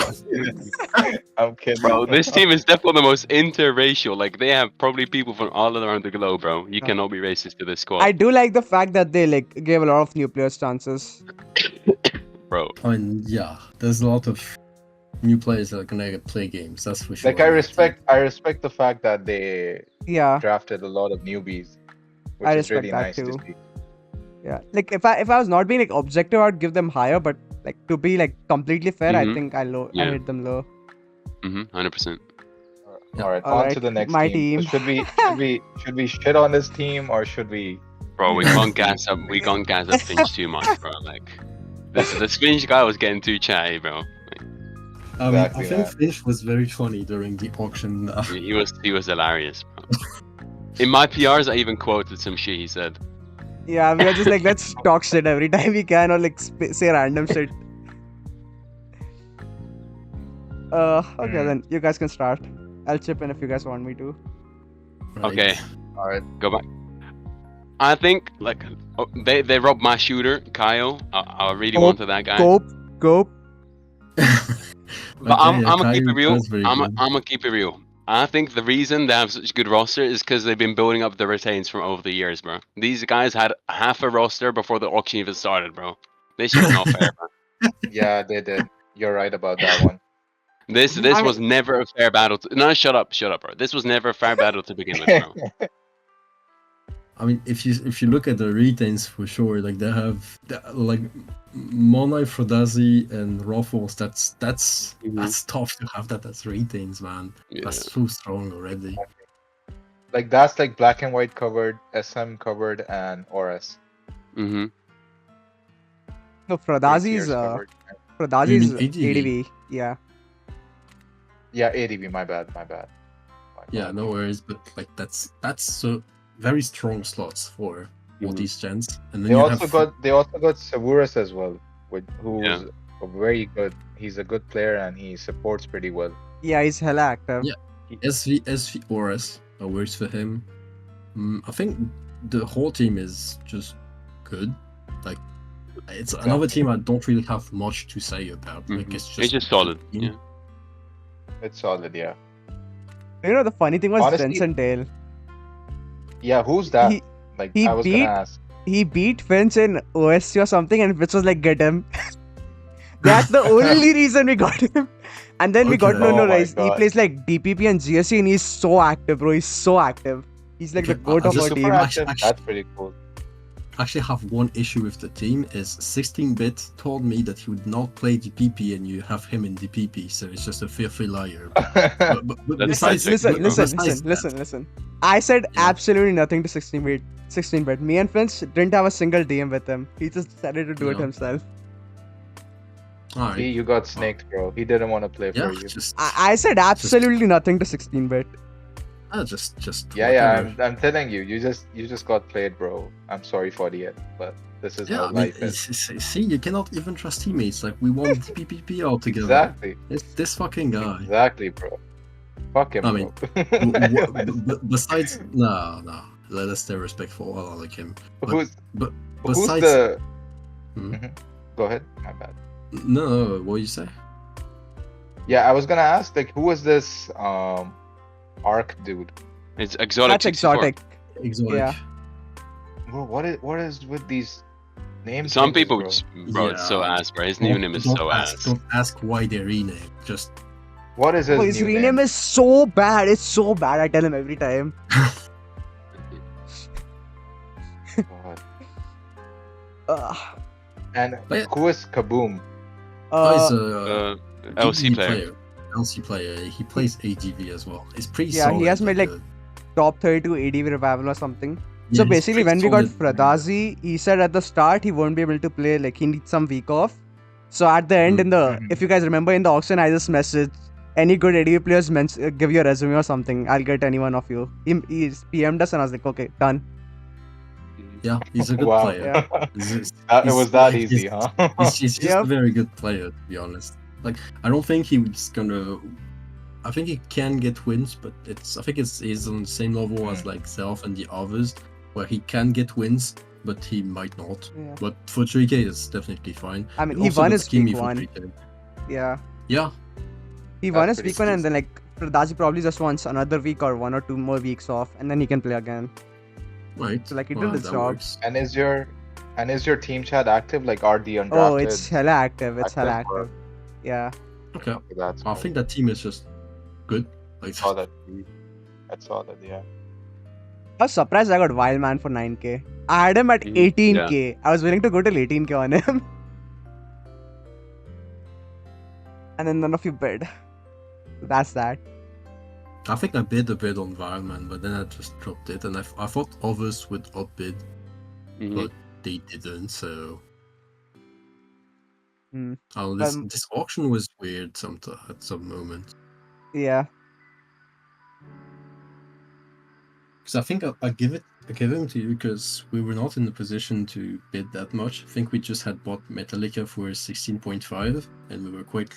I'm kidding. bro, this team is definitely the most interracial. Like, they have probably people from all around the globe, bro. You cannot be racist to this squad, I do like the fact that they like gave a lot of new players chances. bro. I mean, yeah, there's a lot of new players that are gonna play games. That's for sure. Like I respect the fact that they Yeah. drafted a lot of newbies, which I is respect really that nice to too. see. Yeah. Like if I was not being like objective, I'd give them higher, but like to be like completely fair, I Mhm. think I Yeah. hit them low. 100%. Yeah. All right, on Alright, to the next my team. team. Should we shit on this team or should we? Bro, we can't gas up. We can't gas up Finch too much, bro. Like, this Finch guy was getting too chatty, bro. I mean, Exactly, I think man. Finch was very funny during the auction. He was hilarious, bro. In my PRs, I even quoted some shit he said. Yeah, we are just like let's talk shit every time we can or like say random shit. Okay then you guys can start. I'll chip in if you guys want me to. Right. Okay, All right. go back. I think like they robbed my shooter, Kyle. I really Oh, wanted that guy. Cope. But I'm yeah, gonna keep Kai it real. was very I'm good. gonna keep it real. I think the reason they have such a good roster is because they've been building up the retains from over the years, bro. These guys had half a roster before the auction even started, bro. This shit is not fair, bro. Yeah, they did. You're right about that one. This I- was never a fair battle. No, shut up, bro. This was never a fair battle to begin with, bro. I mean, if you look at the retains for sure, like they have like Monai, Frodazi, and Ruffles. That's tough to have that as retains, man. Yeah. That's so strong already. Like that's like black and white covered, SM covered, and Oris. Mm-hmm. No, Three Fradazi's tiers covered. Fradazi's You mean ADV. Yeah. Yeah, ADB. My bad. My Yeah, bad. no worries, but like that's so very strong slots for all Mhm. these gens. And then They you also have got Savuris as well, who's Yeah. a very good. He's a good player and he supports pretty well. Yeah, he's hella active. Yeah. SV Oris works for him. I think the whole team is just good. Like, it's another team I don't really have much to say about. Like, it's It's just a solid. team. Yeah. It's solid, yeah. You know, the funny thing was Honestly, Finch and Dale. Yeah, who's that? He Like, he I was gonna beat ask. he beat Finch in OSC or something, and Finch was like, get him. That's the only reason we got him. And then we got Okay. no Oh my rise. He God. plays like DPP and GSC, and he's so active, bro. He's so active. He's like the Okay, goat I of He's our just- super team. active. Actually- That's pretty cool. I actually have one issue with the team is 16-bit told me that he would not play DPP and you have him in DPP, so it's just a filthy liar. But That's besides, fantastic, but bro. besides that- Listen. I said Yeah. absolutely nothing to 16-bit. 16-bit. Me and Finch didn't have a single DM with him. He just decided to do it Yeah. himself. Alright. See, you got snaked, bro. He didn't want to play Yeah, for you. just I said absolutely nothing to 16-bit. just Yeah, whatever. I'm telling you, you just got played, bro. I'm sorry for the end, but this is Yeah, how I mean, life is. see, you cannot even trust teammates. Like, we won DPP all together. Exactly, It's this fucking guy. exactly, bro. Fuck him, I mean, bro. Besides, no, let's stay respectful. I like him. who's But who's besides, the? Hmm? Go ahead. My bad. no, what you say? Yeah, I was gonna ask, like, who is this Arc dude? It's exotic. That's 64. exotic. Exotic. Yeah. Bro, what is with these names? Some changes, people, bro? bro, it's so Yeah. ass, bro. His new name is so ass. Don't ask why they rename. Just What is his, Oh, his new rename name? is so bad. It's so bad. I tell him every time. God. Uh, And But- who is Kaboom? he's uh, a LC player. LC player. He plays AGV as well. He's pretty Yeah, he solid. has made, like, top 32 ADV revival or something. So basically, when we got Fradazi, he said at the start he won't be able to play. Like, he needs some week off. So at the end, Mhm. if you guys remember in the auction, I just messaged any good ADV players, give your resume or something. I'll get any one of you. He's PM'd us, and I was like, okay, done. Yeah, he's a good Wow. player. Yeah. It was that easy, huh? He's just Yep. a very good player, to be honest. Like, I don't think he's gonna. I think he can get wins, but I think he's on the same level as like Self and the others, where he can get wins, but he might not. Yeah. But for 3K, it's definitely fine. I mean, We he also won got his Skimmy week for one. 3K. Yeah. Yeah, He won That's his pretty week one, and decent. then like Fradazi probably just wants another week or 1 or 2 more weeks off, and then he can play again. right. So, like, he did Well, his that job. works. And is your team chat active? Like, are the undrafted? Oh, it's hella active. It's hella active or- active. Yeah. Okay, That's I think that team is just good. Like, solid. That's solid, yeah. I was surprised I got Wildman for 9k. I had him at Mhm, 18k. I was willing to go till 18k on him. And then none of you bid. That's that. I think I bid a bit on Wildman, but then I just dropped it, and I thought others would outbid, Mhm. but they didn't. So, Hmm. oh, this auction was weird. At some moment, Yeah. because I think I give him to you because we were not in the position to bid that much. I think we just had bought Metallica for 16.5, and we were quite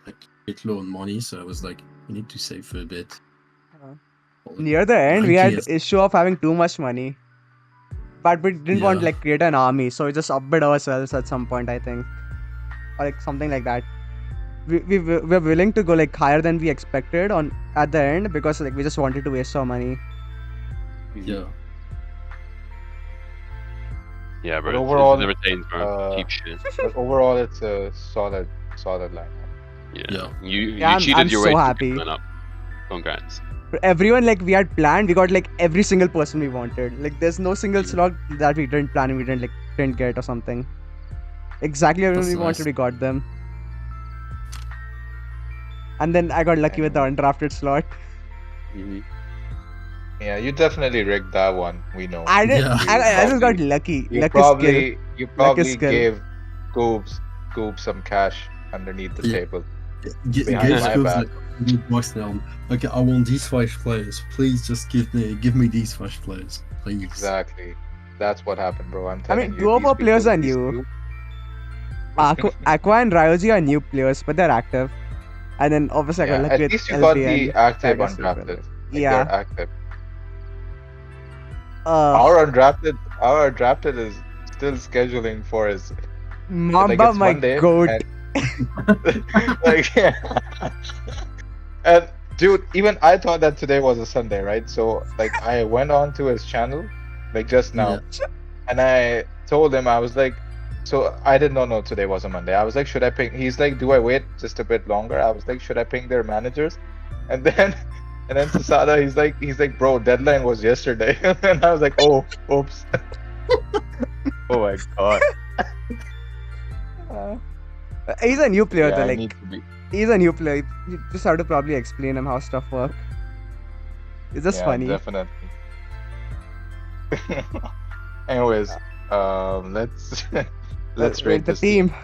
like a bit low on money. So I was like, we need to save for a bit. Uh, Near the end, we had issue of having too much money. But we didn't want to Yeah. like create an army, so we just upbid ourselves at some point, I think. Or like something like that. We're willing to go like higher than we expected on at the end because like we just wanted to waste our money. Yeah. Yeah, bro. But overall, it's retains, bro. Cheap shit. But overall, it's a solid lineup. Yeah. You Yeah, I'm cheated your so way to happy. coming up. Congrats. Everyone like we had planned, we got like every single person we wanted. Like there's no single slot that we didn't plan and we didn't get or something. Exactly everyone That's we wanted, nice. we got them. And then I got lucky with the undrafted slot. Mhm. Yeah, you definitely rigged that one. We know. I did. Yeah. I just got lucky. You Lucky skill. probably skill. gave Goob some cash underneath the Yeah. table. Give my Scoops back. like $100 now. Okay, I want these 5 players. Please just give me these 5 players, please. Exactly. That's what happened, bro. I'm I telling mean, you. 2 of these our players people- are these new. two- Aqua and Ryoji are new players, but they're active. And then obviously I Yeah, got lucky at with least you got LBN. the active I guess undrafted. Like, Yeah. they're active. Uh, Our undrafted is still scheduling for his Mamba, it's my Monday goat. and like and dude, even I thought that today was a Sunday, right? So like I went on to his channel like just Yeah. now and I told him I was like so I did not know today was a Monday. I was like, should I ping? He's like, do I wait just a bit longer? I was like, should I ping their managers? And then and then Susada, he's like, bro, deadline was yesterday. And I was like, oh, oops. Oh my god. Uh, he's a new player Yeah, though. I Like need to be. he's a new player. You just have to probably explain him how stuff work. It's just Yeah, funny. definitely. Anyways, let's let's rate Rate the this team. team.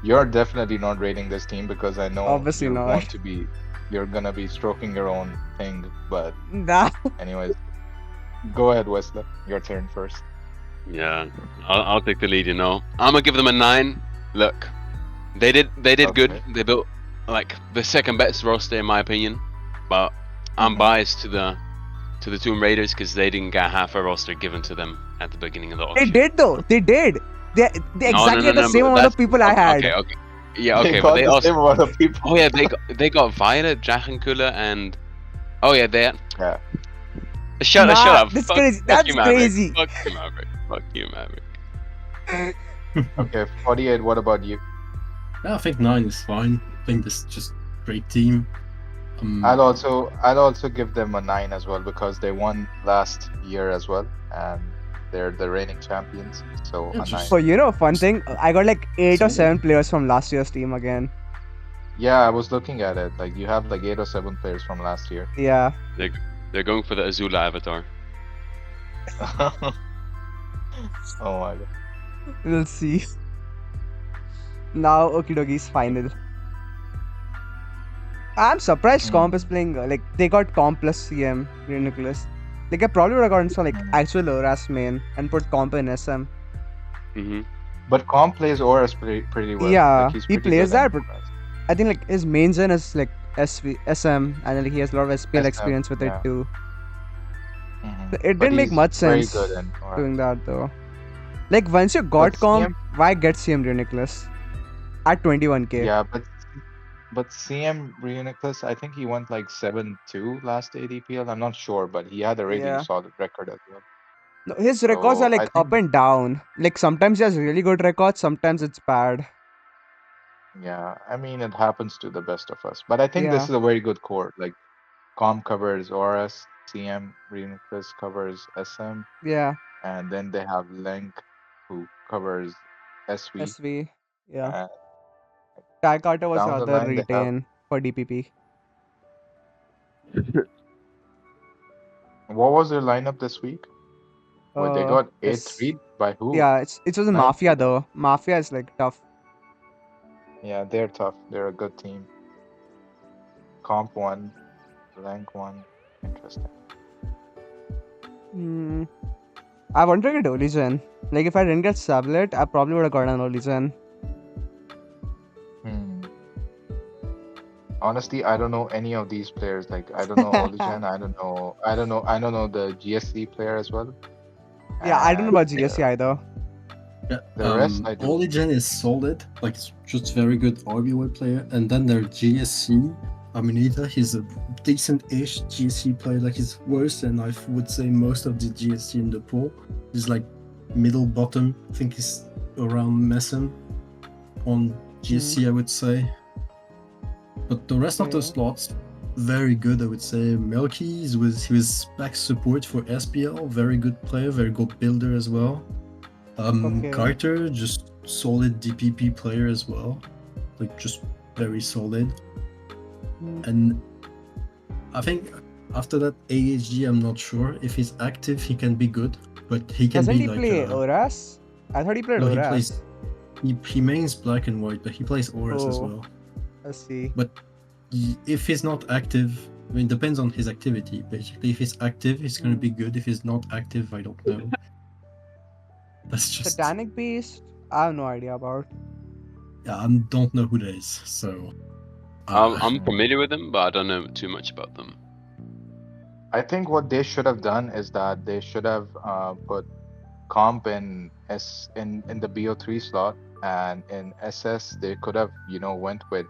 You're definitely not rating this team because I know Obviously you not. want to be. You're gonna be stroking your own thing, but Nah. anyways, go ahead, Wesley. Your turn first. Yeah, I'll take the lead. I'm gonna give them a 9. Look, they did good. Okay. They built like the second best roster in my opinion, but I'm Mhm. biased to the Tomb Raiders because they didn't get half a roster given to them at the beginning of the They auction. did though. They did. They No, exactly had the same but amount of that's- people I had. Okay. Yeah, They okay, got but they the also. same amount of people. Oh yeah, they got Violet, Drachenkula, and oh yeah, they. Yeah. Shut Nah, up! that's Fuck, crazy. fuck That's you, Maverick. crazy. Fuck you, Maverick. Fuck you, Maverick. Okay, 48. What about you? Yeah, I think 9 is fine. I think this is just great team. I'll also give them a 9 as well because they won last year as well, and they're the reigning champions. So Yeah, a 9. just- So fun thing, I got like 8 or So- 7 players from last year's team again. Yeah, I was looking at it. Like you have like 8 or 7 players from last year. Yeah. They're going for the Azula avatar. Oh my god. We'll see. Now Okidogi's final. I'm surprised Comp is playing like they got Comp plus CM Nicholas. Like I probably would have gotten some like actual Oras main and put Comp in SM. Mm-hmm. But Comp plays Oras pretty well. Yeah, Like, he's he pretty plays good that, at but Oras. I think like his main gen is like SM, and like, he has a lot of SPL SM, experience with yeah. it too. Mhm. It But didn't make he's much very sense good in Oras. doing that though. Like once you got But Comp, CM why get CM Nicholas at 21k? Yeah, but CM Nicholas, I think he went like 7-2 last ADPL. I'm not sure, but he had a really Yeah. solid record as well. No, his records So are like I up think and down. Like sometimes he has really good records, sometimes it's bad. yeah, I mean it happens to the best of us. But I think this Yeah. is a very good core. Like Com covers Oras, CM Nicholas covers SM, Yeah. and then they have Lenk who covers SV. SV. Yeah. And Tag Carter was the down the other line they have retain for DPP. what was their lineup this week? Where they got It's 8-3 by who? yeah, it was a 9-3? Mafia though. Mafia is like tough. Yeah, they're tough. They're a good team. Comp 1, Rank 1. Interesting. Hmm. I wanted to get Oligen. Like if I didn't get Sablet, I probably would have gotten Oligen. Honestly, I don't know any of these players. Like I don't know Oligen. I don't know the GSC player as well. Yeah, I don't know about And, GSC either. Yeah, The rest I do. Oligen is solid, like it's just very good RBY player, and then their GSC, Aminita, he's a decent-ish GSC player. Like he's worse than I would say most of the GSC in the pool. He's like middle bottom. I think he's around Messen on GSC, I would say. But the rest of the Okay. slots, very good, I would say. Melky, he was back support for SPL, very good player, very good builder as well. Okay. Carter, just solid DPP player as well, like just very solid. Hmm. And I think after that AHG, I'm not sure if he's active, he can be good, but he can Doesn't be he like play Oras? I thought he played no, he Oras. plays he mains black and white, but he plays Oras as Oh. well. Let's see. But if he's not active, I mean, depends on his activity. Basically, if he's active, he's gonna be good. If he's not active, I don't know. That's just Satanic Beast? I have no idea about. yeah, I don't know who that is. So I'm familiar with them, but I don't know too much about them. I think what they should have done is that they should have put comp in the BO3 slot, and in SS they could have went with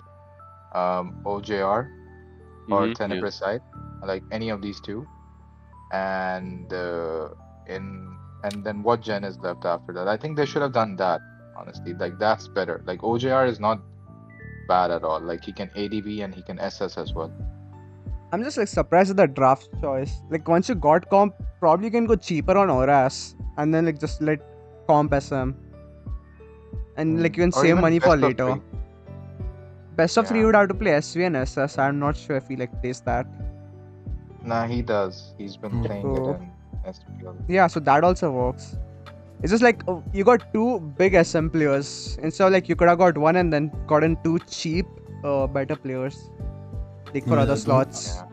OJR or Yeah. Tenebricite, like any of these two, and in and then what gen is left after that? I think they should have done that, honestly. Like that's better. Like OJR is not bad at all. Like he can ADV and he can SS as well. I'm just like surprised at the draft choice. Like once you got comp, probably you can go cheaper on Oras and then like just let comp SM. And like you can Or save even money for best of later. three. Best of three Yeah. would have to play SV and SS. I'm not sure if he like plays that. Nah, he does. He's been playing it Oh. in SPL. Yeah, so that also works. It's just like you got two big SM players. Instead of like you could have got one and then gotten two cheap better players. Like for Yeah, other but- slots. Yeah.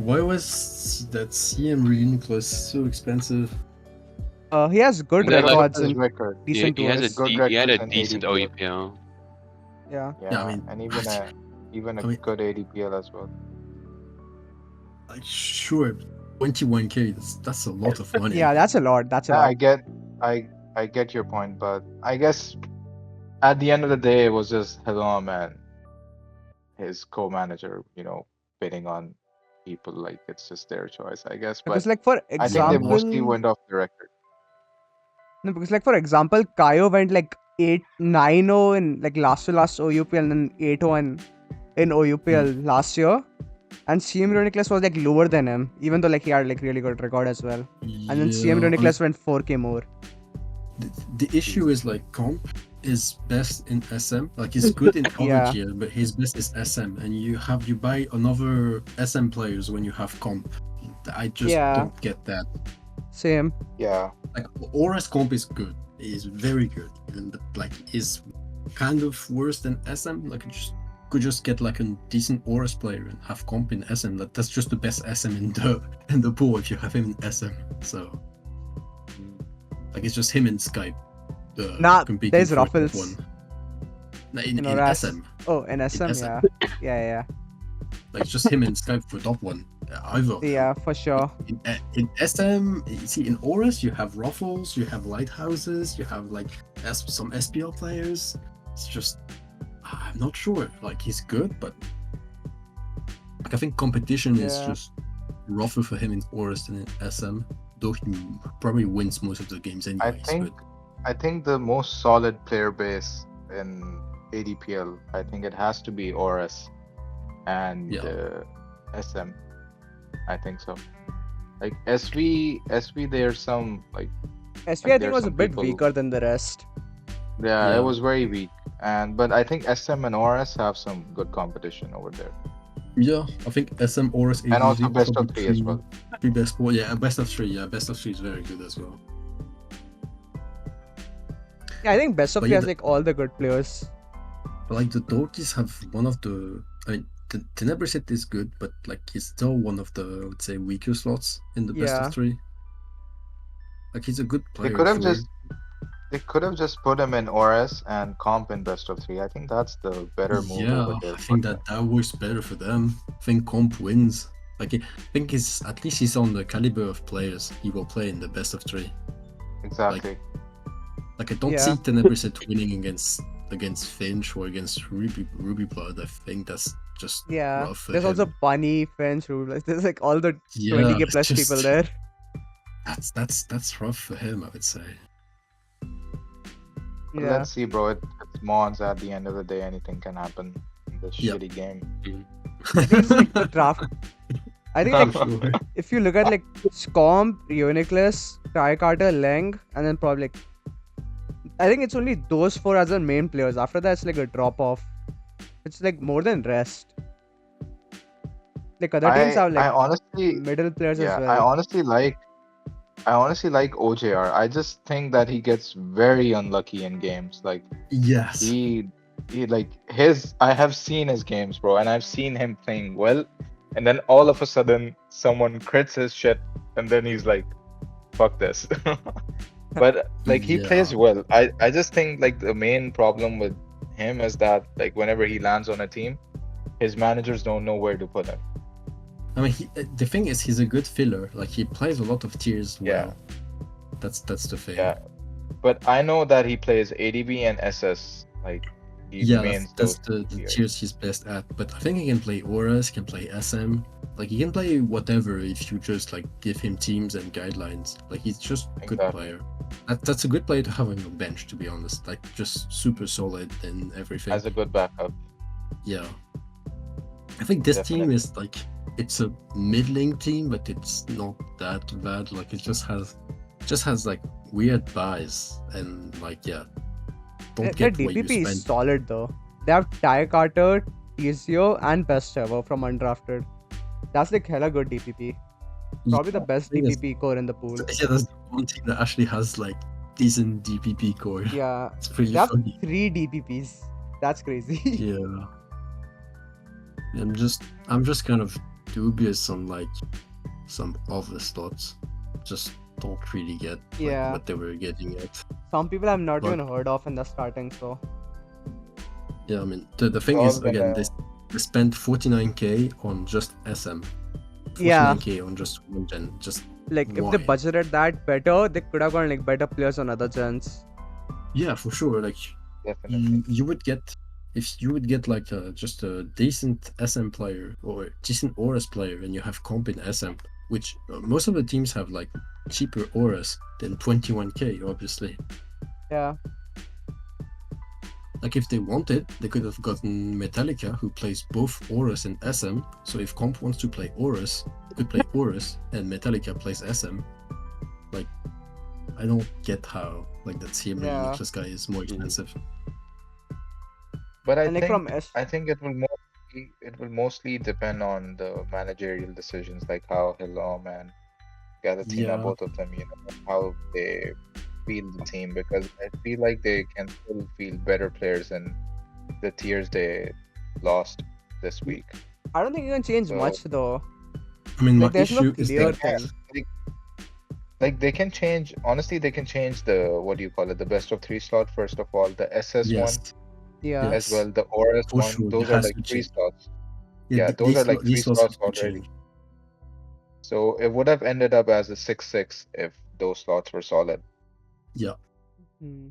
Why was that CM reunion class so expensive? He has good And then, like, records His and record. decent he has tours. Good he had a records in decent ADPL. OEPL. Yeah. Yeah, I mean, and even a I mean- good ADPL as well. Like, sure, 21k. That's a lot of money. Yeah, that's a lot. That's a Yeah, lot. I get your point, but I guess at the end of the day, it was just Helom and his co-manager, bidding on people. Like it's just their choice, I guess. Because But like for I think they mostly example, went off the record. no, because like for example, Kaio went like 8-9-0 in like last to last OUPL and then 8-1 in OUPL last year. And CM Roniclus was like lower than him, even though like he had like really good record as well. And then CM Yeah, I mean, Roniclus went 4k more. the issue is like comp is best in SM. Like he's good in other Yeah. tier, but his best is SM. And you buy another SM players when you have comp. I just Yeah. don't get that. Same. Yeah, Like Aura's comp is good. It is very good. Even but like is kind of worse than SM. Like you could just get like a decent Aura's player and have comp in SM. That's just the best SM in the pool if you have him in SM. So like it's just him in Skype. Nah, competing there's for the top Ruffles. one. No, In in Oras. SM. Oh, in SM, SM. yeah. Like it's just him in Skype for top one. Either. Yeah, for sure. In SM, you see, in Aurus, you have Ruffles, you have Lighthouses, you have like some SPL players. It's just, I'm not sure. Like he's good, but like I think competition is Yeah. just rougher for him in Aurus than in SM. Though he probably wins most of the games anyways. I think the most solid player base in ADPL, I think it has to be Oris and SM. I think so. Like SV, there's some like SV Like, I think there's was a some bit people- weaker than the rest. yeah, Yeah. it was very weak. But I think SM and Oris have some good competition over there. Yeah, I think SM Aurus And also ADV, best of probably three as well. three best four. Yeah, best of three. Yeah, best of three is very good as well. Yeah, I think best of But three yeah, has like all the good players. But like the Dorkies have one of the. I mean, Tenebricite is good, but like he's still one of the, I would say, weaker slots in the best Yeah. of three. Like he's a good They player. could have sure. just put him in Oris and comp in best of three. I think that's the better move Yeah, over there. I think that works better for them. I think comp wins. Like I think he's at least he's on the caliber of players he will play in the best of three. Exactly. Like I don't Yeah. see Tenebricite winning against Finch or against Ruby Blood. I think that's just Yeah. rough for There's him. also Bunny, Finch, Rublex. There's like all the Yeah, 20k it's plus just- people there. That's rough for him, I would say. But Yeah. let's see, bro. It's mods at the end of the day. Anything can happen in this Yep. shitty game. I think it's like the draft. I think like Sure. if you look at like Scomp, Uniclus, Tricarter, Leng, and then probably like, I think it's only those four as the main players. After that, it's like a drop off. It's like more than rest. Like other teams have I like honestly, middle players yeah, as I well. honestly like OJR. I just think that he gets very unlucky in games. Like Yes. he like I have seen his games, bro, and I've seen him playing well, and then all of a sudden someone crits his shit, and then he's like, "Fuck this." But like he plays Yeah. well. I just think like the main problem with him is that like whenever he lands on a team, his managers don't know where to put him. I mean, the thing is, he's a good filler. Like he plays a lot of tiers well. Yeah. That's the thing. Yeah, but I know that he plays ADB and SS. Like he Yeah, mains that's those the tiers. tiers he's best at. But I think he can play auras, can play SM. Like he can play whatever if you just like give him teams and guidelines. Like he's just a good Exactly. player. That's a good player to have on your bench, to be honest. Like just super solid in everything. As a good backup. Yeah. I think this team Definitely. is like it's a middling team, but it's not that bad. Like it just has like weird buys and like yeah. Don't Their get what you DPP is spend. solid though. They have Ty Carter, TCO, and Best Ever from undrafted. That's like hella good DPP. Probably the Yeah, best I think DPP core in the pool. yeah, that's the one team that actually has like decent DPP core. Yeah, It's pretty they have funny. 3 DPPs. That's crazy. Yeah. I'm just kind of dubious on like some other slots. Just don't really get like, Yeah. what they were getting at. Some people I've not But- even heard of in the starting, so Yeah, I mean the thing All is again gonna- they spent 49k on just SM. 49k on just one gen. Just like if why? they budgeted that better, they could have gotten like better players on other gens. Yeah, for sure. Like Definitely. you would get if you would get like just a decent SM player or decent auras player and you have comp in SM, which most of the teams have like cheaper auras than 21k obviously. Yeah. Like if they wanted, they could have gotten Metallica who plays both auras and SM. So if comp wants to play auras, they could play auras and Metallica plays SM. Like I don't get how like that CM Yeah. Nexus guy is more expensive. But I And like think from I think it will mostly depend on the managerial decisions, like how Hilom and Galatina, Yeah. both of them, how they feel the team, because I feel like they can still feel better players in the tiers they lost this week. I don't think you can change So- much though. I mean, Like my there's no issue is clear that thing. Like they can change, honestly, they can change the, what do you call it, the best of 3 slot, first of all, the SS one yes, Yeah. yes. as well, the Auras For one, sure, those it are has like to 3 change. slots. Yeah, those these are like slo- these 3 slots slots have to already. change. So it would have ended up as a 6-6 if those slots were solid. Hmm.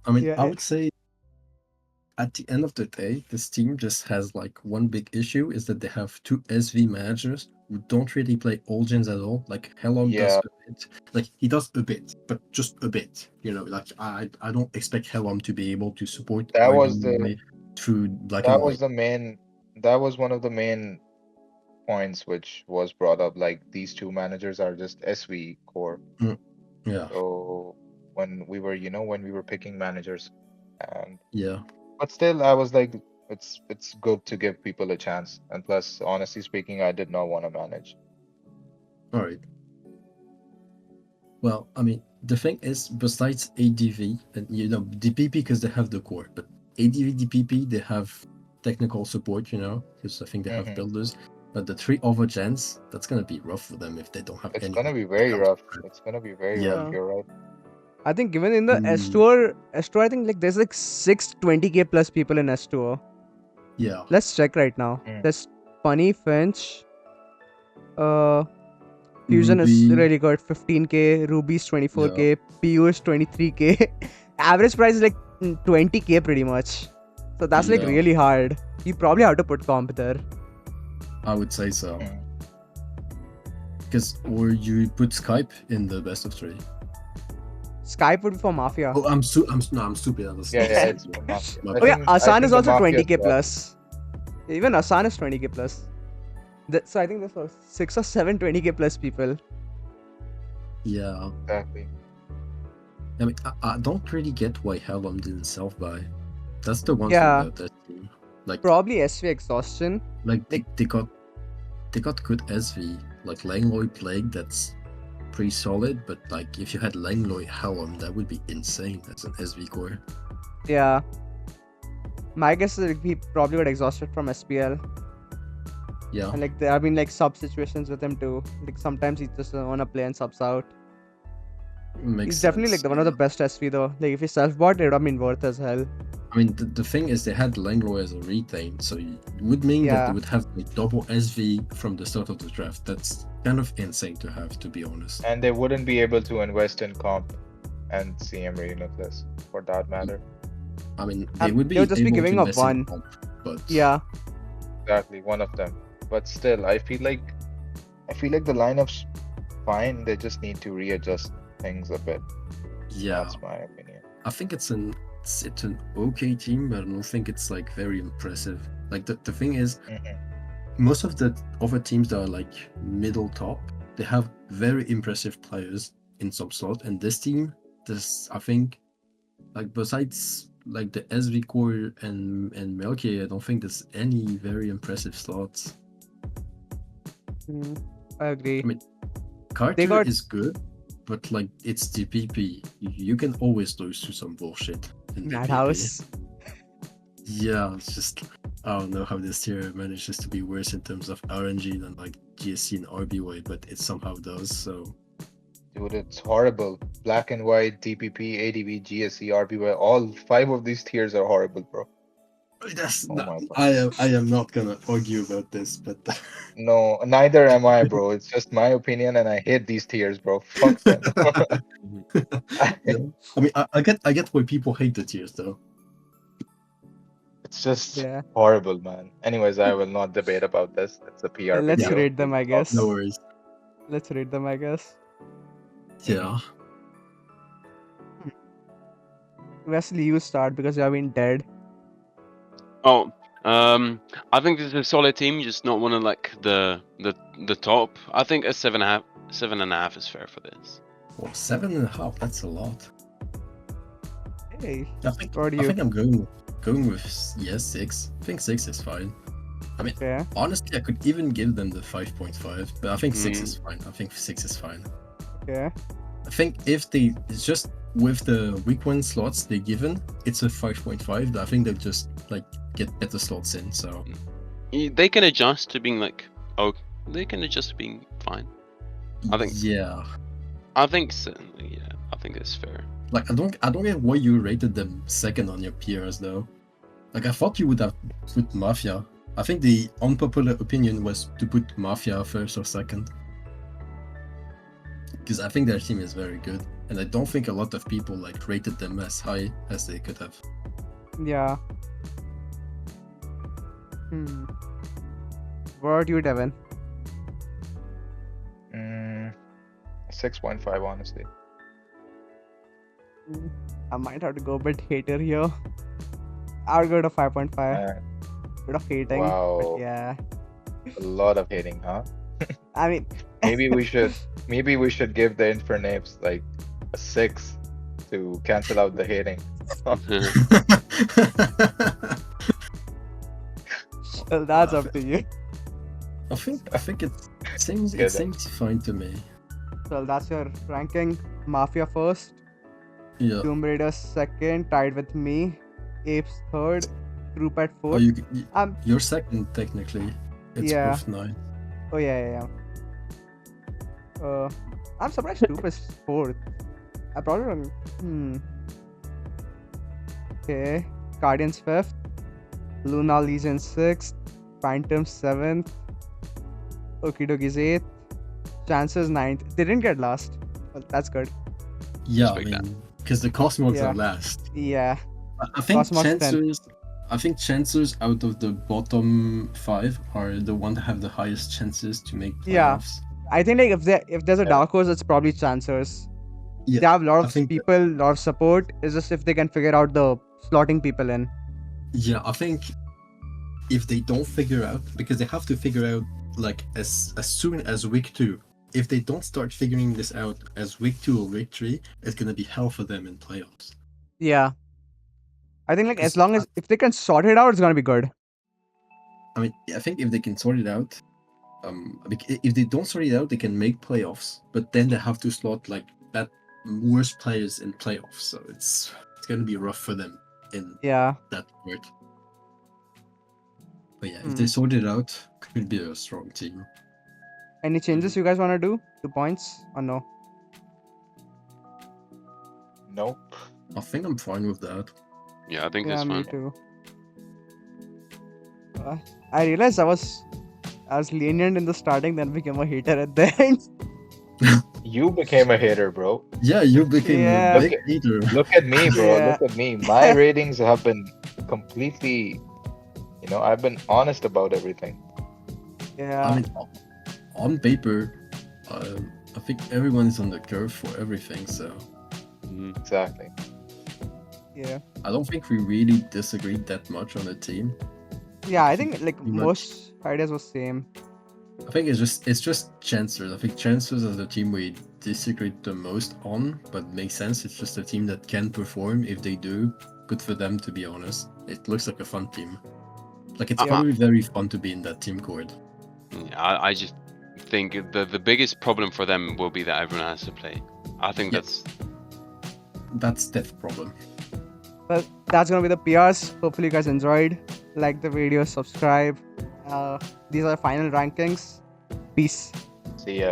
I mean, Yeah, I would say at the end of the day, this team just has like one big issue is that they have 2 SV managers who don't really play all gens at all. Like Helom does Yeah. a bit, like he does a bit, but just a bit. Like I don't expect Helom to be able to support That was RDMA through black That and was white. that was one of the main points which was brought up. Like these 2 managers are just SV core. Yeah, So when we were, when we were picking managers, and yeah. but still, I was like, it's good to give people a chance. And plus, honestly speaking, I did not want to manage. All right. Well, I mean, the thing is, besides ADV and DPP because they have the core, but ADV, DPP they have technical support, because I think they have Mhm. builders. But the 3 other gens, that's gonna be rough for them if they don't have It's any. gonna be very accounts rough. for it. It's gonna be very Yeah. rough. You're right. I think even in the Hmm. S2, I think like there's like 620k plus people in S2. Yeah, Let's check right now. Mm. There's Funny Finch. Fusion is Ruby, really good. 15k. Ruby's 24k. PU is 23k. Average price is like 20k pretty much. So that's like Yeah. really hard. You probably have to put comp there. I would say so. Mm. Or you put Skype in the best of 3. Skype would be for Mafia. Oh, I'm stupid. That's Yeah, not it's Skype. Mafia. My I Oh yeah, think- I Asan think is the also Mafia 20k slot- plus. Even Asan is 20k plus. So I think there's 6 or 7 20k plus people. Yeah. Exactly. I mean, I don't really get why Helm didn't self-buy. That's the one Yeah. thing about that team. Like, Probably SV exhaustion. they got good SV. Like Langloy Plague, that's pretty solid. But like, if you had Langloy Helm, that would be insane as an SV core. Yeah. My guess is he probably got exhausted from SPL. Yeah, And like there have been like sub situations with him too. Like sometimes he just doesn't wanna play and subs out. makes He's definitely sense. like one of the best SV though. Like if he self bought, it would have been worth as hell. I mean, the thing is, they had Langlo as a retain, so it would mean that they Yeah. would have like double SV from the start of the draft. That's kind of insane to have, to be honest. And they wouldn't be able to invest in comp and CM Relentless for that matter. I mean, they would be They would just be able giving to up invest in one. comp, but Yeah. Exactly, one of them. But still, I feel like the lineup's fine. They just need to readjust things a bit. yeah, That's my opinion. I think it's an okay team, but I don't think it's like very impressive. Like the thing is, Mhm. most of the other teams that are like middle top, they have very impressive players in some slot, and this team, I think, like besides like the SV core and Melky, I don't think there's any very impressive slots. I agree. I mean, Carter got- is good, but like it's DPP. You can always lose to some bullshit in DPP. Madhouse. Yeah, it's just I don't know how this tier manages to be worse in terms of RNG than like GSC and RBY, but it somehow does. So Dude, it's horrible. Black and white, DPP, ADV, GSC, RBY, all 5 of these tiers are horrible, bro. that's Oh not, my god. I am not gonna argue about this, but No, neither am I, bro. It's just my opinion, and I hate these tiers, bro. Fuck them. yeah. I mean, I get why people hate the tiers though. It's just Yeah. horrible, man. Anyways, I will not debate about this. It's a PR Let's video. rate them, We'll I talk- guess. No worries. Let's rate them, I guess. Yeah. Wesley, you start because you have been dead. Oh, I think this is a solid team, just not one of like the top. I think a 7.5, 7.5 is fair for this. Well, 7.5. That's a lot. Hey, I think what do I you? think I'm going with 6. I think 6 is fine. I mean, Okay. honestly, I could even give them the 5.5, but I think 6 Mm. is fine. I think 6 is fine. Okay. I think if they it's just with the week 1 slots they given, it's a 5.5. I think they'll just like get better slots in. So They can adjust to being like, oh, they can adjust to being fine. I think- yeah, I think so. Yeah, I think that's fair. like I don't get why you rated them second on your peers though. Like I thought you would have put Mafia. I think the unpopular opinion was to put Mafia first or second. Because I think their team is very good, and I don't think a lot of people like rated them as high as they could have. Yeah. What about you, Devin? 6.5, honestly. I might have to go a bit hater here. I'll go to 5.5. Uh, Bit of hating. Wow. But yeah. a lot of hating, huh? I mean, Maybe we should give the Infernaps like a 6 to cancel out the hating. well, that's up to you. I think it seems Get it. fine to me. So that's your ranking. Mafia first, Yeah. Tomb Raider second, tied with me. Apes third, Troupe at Oh, fourth. Um, you're second technically. It's Yeah. with 9. Oh yeah. I'm surprised Troupe is fourth. I probably don't. Okay, Guardians fifth, Lunar Legion sixth, Phantom seventh, Okidoki's eighth, Chances ninth. They didn't get last. Well, that's good. Yeah, I Respect that. mean, because the Cosmogs Yeah. are last. Yeah. I think Cosmos 10. Chancers out of the bottom 5 are the one that have the highest chances to make Yeah. playoffs. I think like if there's a Yeah. dark horse, it's probably Chancers. Yeah, They have a lot I of think- people, a lot of support. It's just if they can figure out the slotting people in. Yeah, I think if they don't figure out, because they have to figure out like as soon as week 2. If they don't start figuring this out as week 2 or week 3, it's gonna be hell for them in playoffs. Yeah. I think like as It's- long as if they can sort it out, it's gonna be good. I mean, I think if they can sort it out, if they don't sort it out, they can make playoffs. But then they have to slot like that worst players in playoffs, so it's gonna be rough for them in Yeah. that part. But yeah, if they sort it out, could be a strong team. Any changes you guys wanna do to points or no? Nope. I think I'm fine with that. Yeah, I think Yeah, that's me fun. too. I realized I was lenient in the starting, then became a hater at the end. You became a hater, bro. Yeah, you became a Yeah, Look big at hater. look at me, bro. yeah, Look at me. My ratings have been completely, I've been honest about everything. I yeah, mean, on paper, I think everyone is on the curve for everything. So Mhm. Exactly. yeah. I don't think we really disagreed that much on the team. Yeah, I I think think like pretty much. most ideas were same. I think it's just Chancers. I think Chancers is the team we disagree the most on, but makes sense. It's just a team that can perform. If they do, good for them. To be honest, it looks like a fun team. Like it's Yep. probably very fun to be in that team chord. I just think the biggest problem for them will be that everyone has to play. I think Yeah. that's That's problem. But that's gonna be the PRs. Hopefully, you guys enjoyed. Like the video, subscribe. These are final rankings. Peace. See ya.